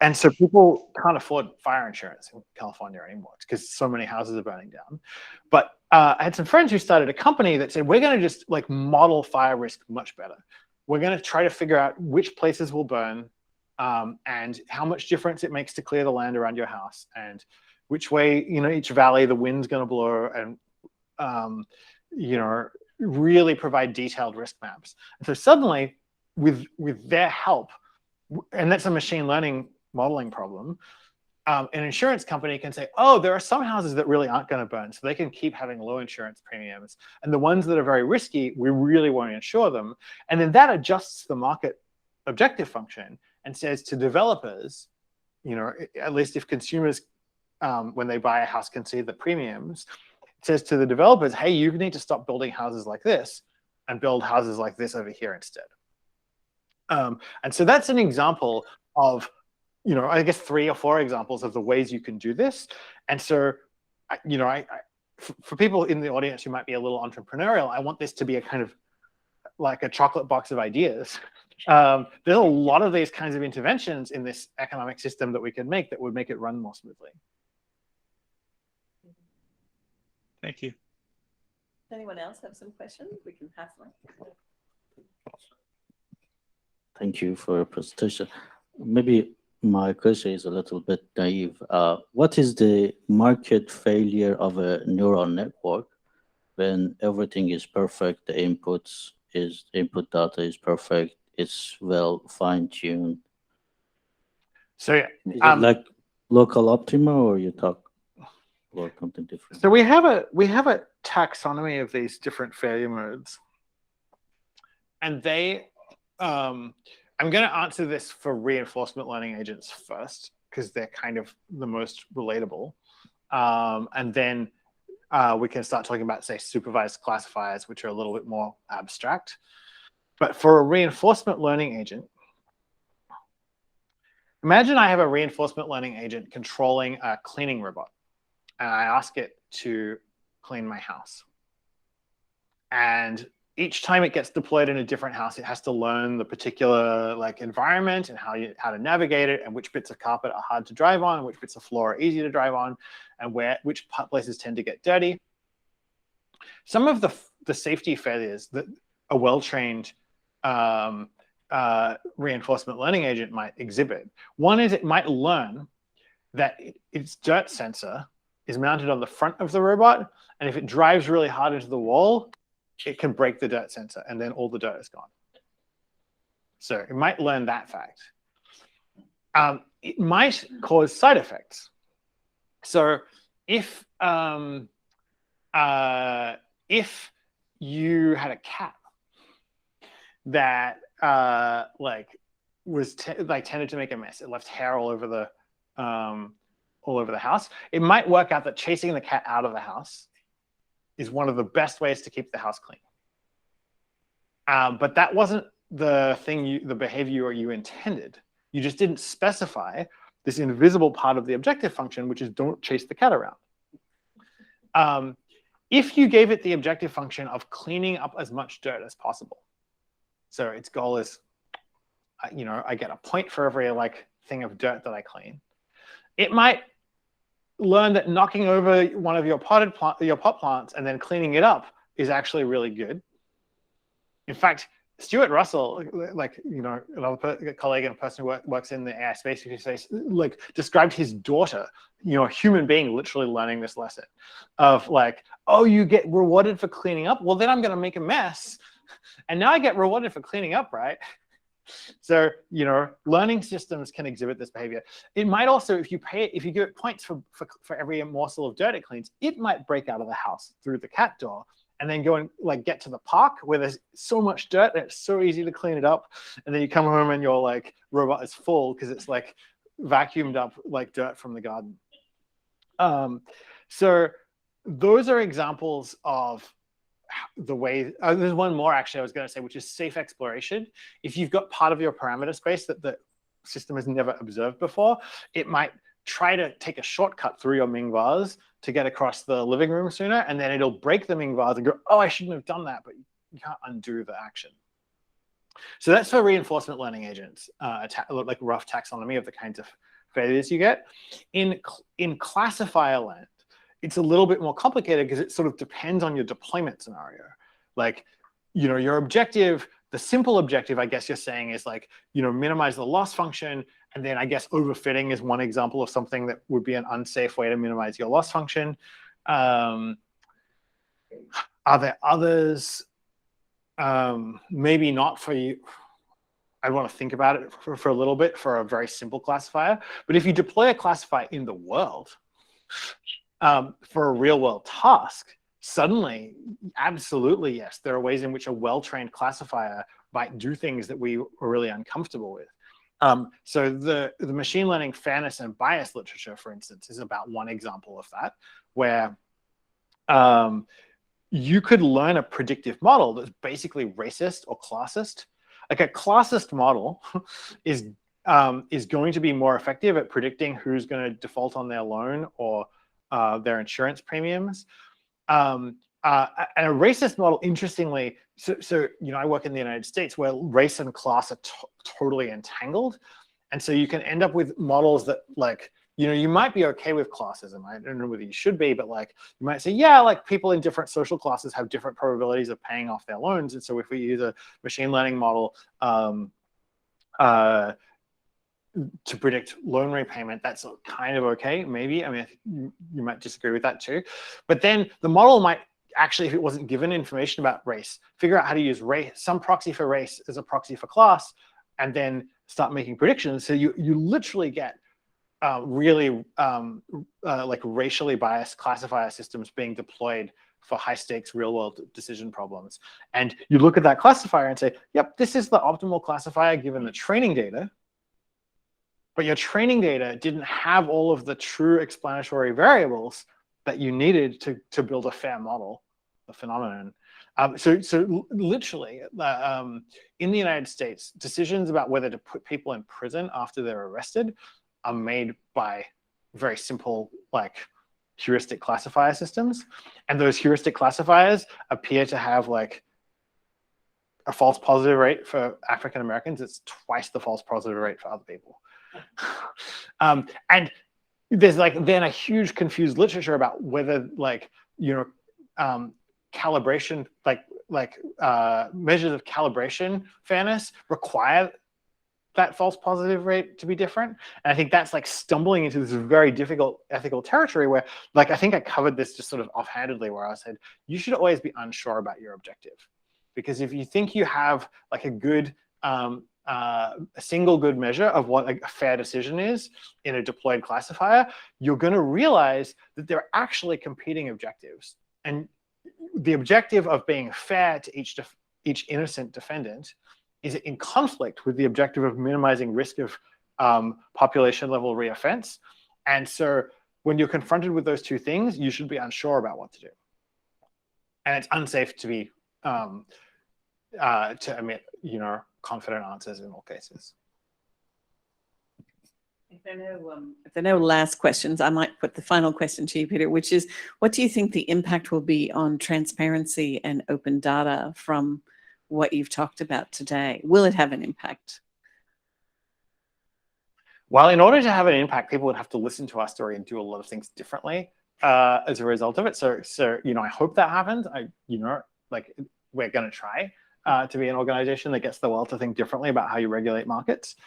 And so people can't afford fire insurance in California anymore because so many houses are burning down. But I had some friends who started a company that said, we're going to just like model fire risk much better. We're going to try to figure out which places will burn and how much difference it makes to clear the land around your house, and which way, you know, each valley the wind's going to blow, and you know, really provide detailed risk maps. And so suddenly, with their help, and that's a machine learning modeling problem, an insurance company can say, oh, there are some houses that really aren't going to burn, so they can keep having low insurance premiums. And the ones that are very risky, we really won't insure them. And then that adjusts the market objective function and says to developers, you know, at least if consumers, when they buy a house, can see the premiums, it says to the developers, hey, you need to stop building houses like this and build houses like this over here instead. And so that's an example of, you know, I guess 3 or 4 examples of the ways you can do this. And so, you know, for people in the audience who might be a little entrepreneurial, I want this to be a kind of like a chocolate box of ideas. There's a lot of these kinds of interventions in this economic system that we can make that would make it run more smoothly. Thank you. Does anyone else have some questions? We can pass them. Thank you for your presentation. Maybe my question is a little bit naive. What is the market failure of a neural network when everything is perfect, the input data is perfect, it's well fine-tuned? So Is it like local optima, or you talk about something different? So we have a taxonomy of these different failure modes, and they I'm going to answer this for reinforcement learning agents first, because they're kind of the most relatable, and then we can start talking about, say, supervised classifiers, which are a little bit more abstract. But for a reinforcement learning agent, imagine I have a reinforcement learning agent controlling a cleaning robot, and I ask it to clean my house. And each time it gets deployed in a different house, it has to learn the particular like environment and how to navigate it, and which bits of carpet are hard to drive on, and which bits of floor are easy to drive on, and which places tend to get dirty. Some of the safety failures that a well-trained reinforcement learning agent might exhibit. One is it might learn that its dirt sensor is mounted on the front of the robot, and if it drives really hard into the wall, it can break the dirt sensor, and then all the dirt is gone. So it might learn that fact. It might cause side effects. So if you had a cat that tended to make a mess, it left hair all over the house, it might work out that chasing the cat out of the house is one of the best ways to keep the house clean. But that wasn't the behavior you intended. You just didn't specify this invisible part of the objective function, which is don't chase the cat around. If you gave it the objective function of cleaning up as much dirt as possible, so its goal is, you know, I get a point for every thing of dirt that I clean, it might learn that knocking over one of your pot plants and then cleaning it up is actually really good. In fact, Stuart Russell, like, you know, another colleague and a person who works in the AI space, like, described his daughter, you know, a human being, literally learning this lesson of like, oh, you get rewarded for cleaning up. Well, then I'm going to make a mess, and now I get rewarded for cleaning up, right? So, you know, learning systems can exhibit this behavior. It might also, if you give it points for every morsel of dirt it cleans, it might break out of the house through the cat door and then go and like get to the park where there's so much dirt that it's so easy to clean it up. And then you come home and your like robot is full because it's like vacuumed up like dirt from the garden. So those are examples of the way. There's one more actually I was going to say, which is safe exploration. If you've got part of your parameter space that the system has never observed before, it might try to take a shortcut through your Ming vase to get across the living room sooner, and then it'll break the Ming vase and go, oh, I shouldn't have done that, but you can't undo the action. So that's for reinforcement learning agents, like rough taxonomy of the kinds of failures you get. In classifier land, it's a little bit more complicated because it sort of depends on your deployment scenario. Like, you know, your objective, the simple objective, I guess you're saying, is like, you know, minimize the loss function. And then I guess overfitting is one example of something that would be an unsafe way to minimize your loss function. Are there others? Maybe not for you. I want to think about it for a little bit for a very simple classifier. But if you deploy a classifier in the world for a real world task, suddenly, absolutely, yes, there are ways in which a well-trained classifier might do things that we were really uncomfortable with. So the machine learning fairness and bias literature, for instance, is about one example of that, where you could learn a predictive model that's basically racist or classist. Like a classist model is going to be more effective at predicting who's going to default on their loan or their insurance premiums. And a racist model, interestingly, so you know, I work in the United States where race and class are totally entangled, and so you can end up with models that, like, you know, you might be okay with classism. I don't know whether you should be, but like you might say, yeah, like people in different social classes have different probabilities of paying off their loans, and so if we use a machine learning model to predict loan repayment, that's kind of okay, maybe. I mean, you might disagree with that too. But then the model might actually, if it wasn't given information about race, figure out how to use race, some proxy for race as a proxy for class, and then start making predictions. So you literally get really like racially biased classifier systems being deployed for high stakes real world decision problems. And you look at that classifier and say, yep, this is the optimal classifier given the training data. But your training data didn't have all of the true explanatory variables that you needed to build a fair model, a phenomenon. So literally, in the United States, decisions about whether to put people in prison after they're arrested are made by very simple, like, heuristic classifier systems. And those heuristic classifiers appear to have like a false positive rate for African Americans. It's twice the false positive rate for other people. And there's like then a huge confused literature about whether, like, you know, calibration, like measures of calibration fairness require that false positive rate to be different. And I think that's like stumbling into this very difficult ethical territory where, like, I think I covered this just sort of offhandedly, where I said you should always be unsure about your objective, because if you think you have like a good a single good measure of what a fair decision is in a deployed classifier, you're going to realize that they're actually competing objectives. And the objective of being fair to each innocent defendant is in conflict with the objective of minimizing risk of population level reoffense. And so when you're confronted with those two things, you should be unsure about what to do. And it's unsafe to be to emit, you know, confident answers in all cases. If there are no last questions, I might put the final question to you, Peter, which is, what do you think the impact will be on transparency and open data from what you've talked about today? Will it have an impact? Well, in order to have an impact, people would have to listen to our story and do a lot of things differently as a result of it. So I hope that happens. We're going to try to be an organization that gets the world to think differently about how you regulate markets.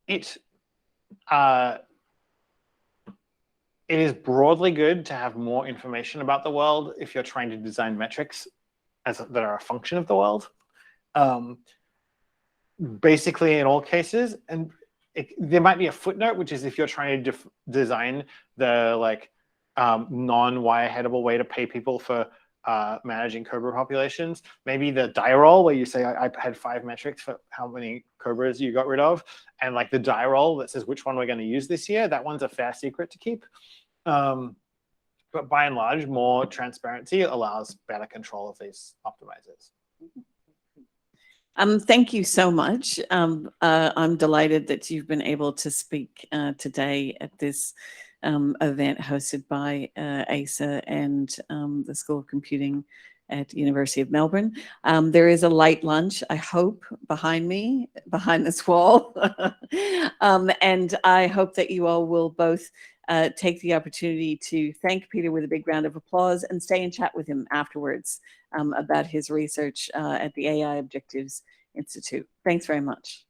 It is broadly good to have more information about the world if you're trying to design metrics that are a function of the world. Basically, in all cases, and there might be a footnote, which is if you're trying to design the non-wire-headable way to pay people for managing cobra populations, maybe the die roll where you say I had 5 metrics for how many cobras you got rid of, and like the die roll that says which one we're going to use this year, that one's a fair secret to keep. But by and large, more transparency allows better control of these optimizers. Thank you so much. I'm delighted that you've been able to speak today at this event hosted by ASA and the School of Computing at the University of Melbourne. There is a light lunch, I hope, behind me, behind this wall. And I hope that you all will both take the opportunity to thank Peter with a big round of applause and stay and chat with him afterwards about his research at the AI Objectives Institute. Thanks very much.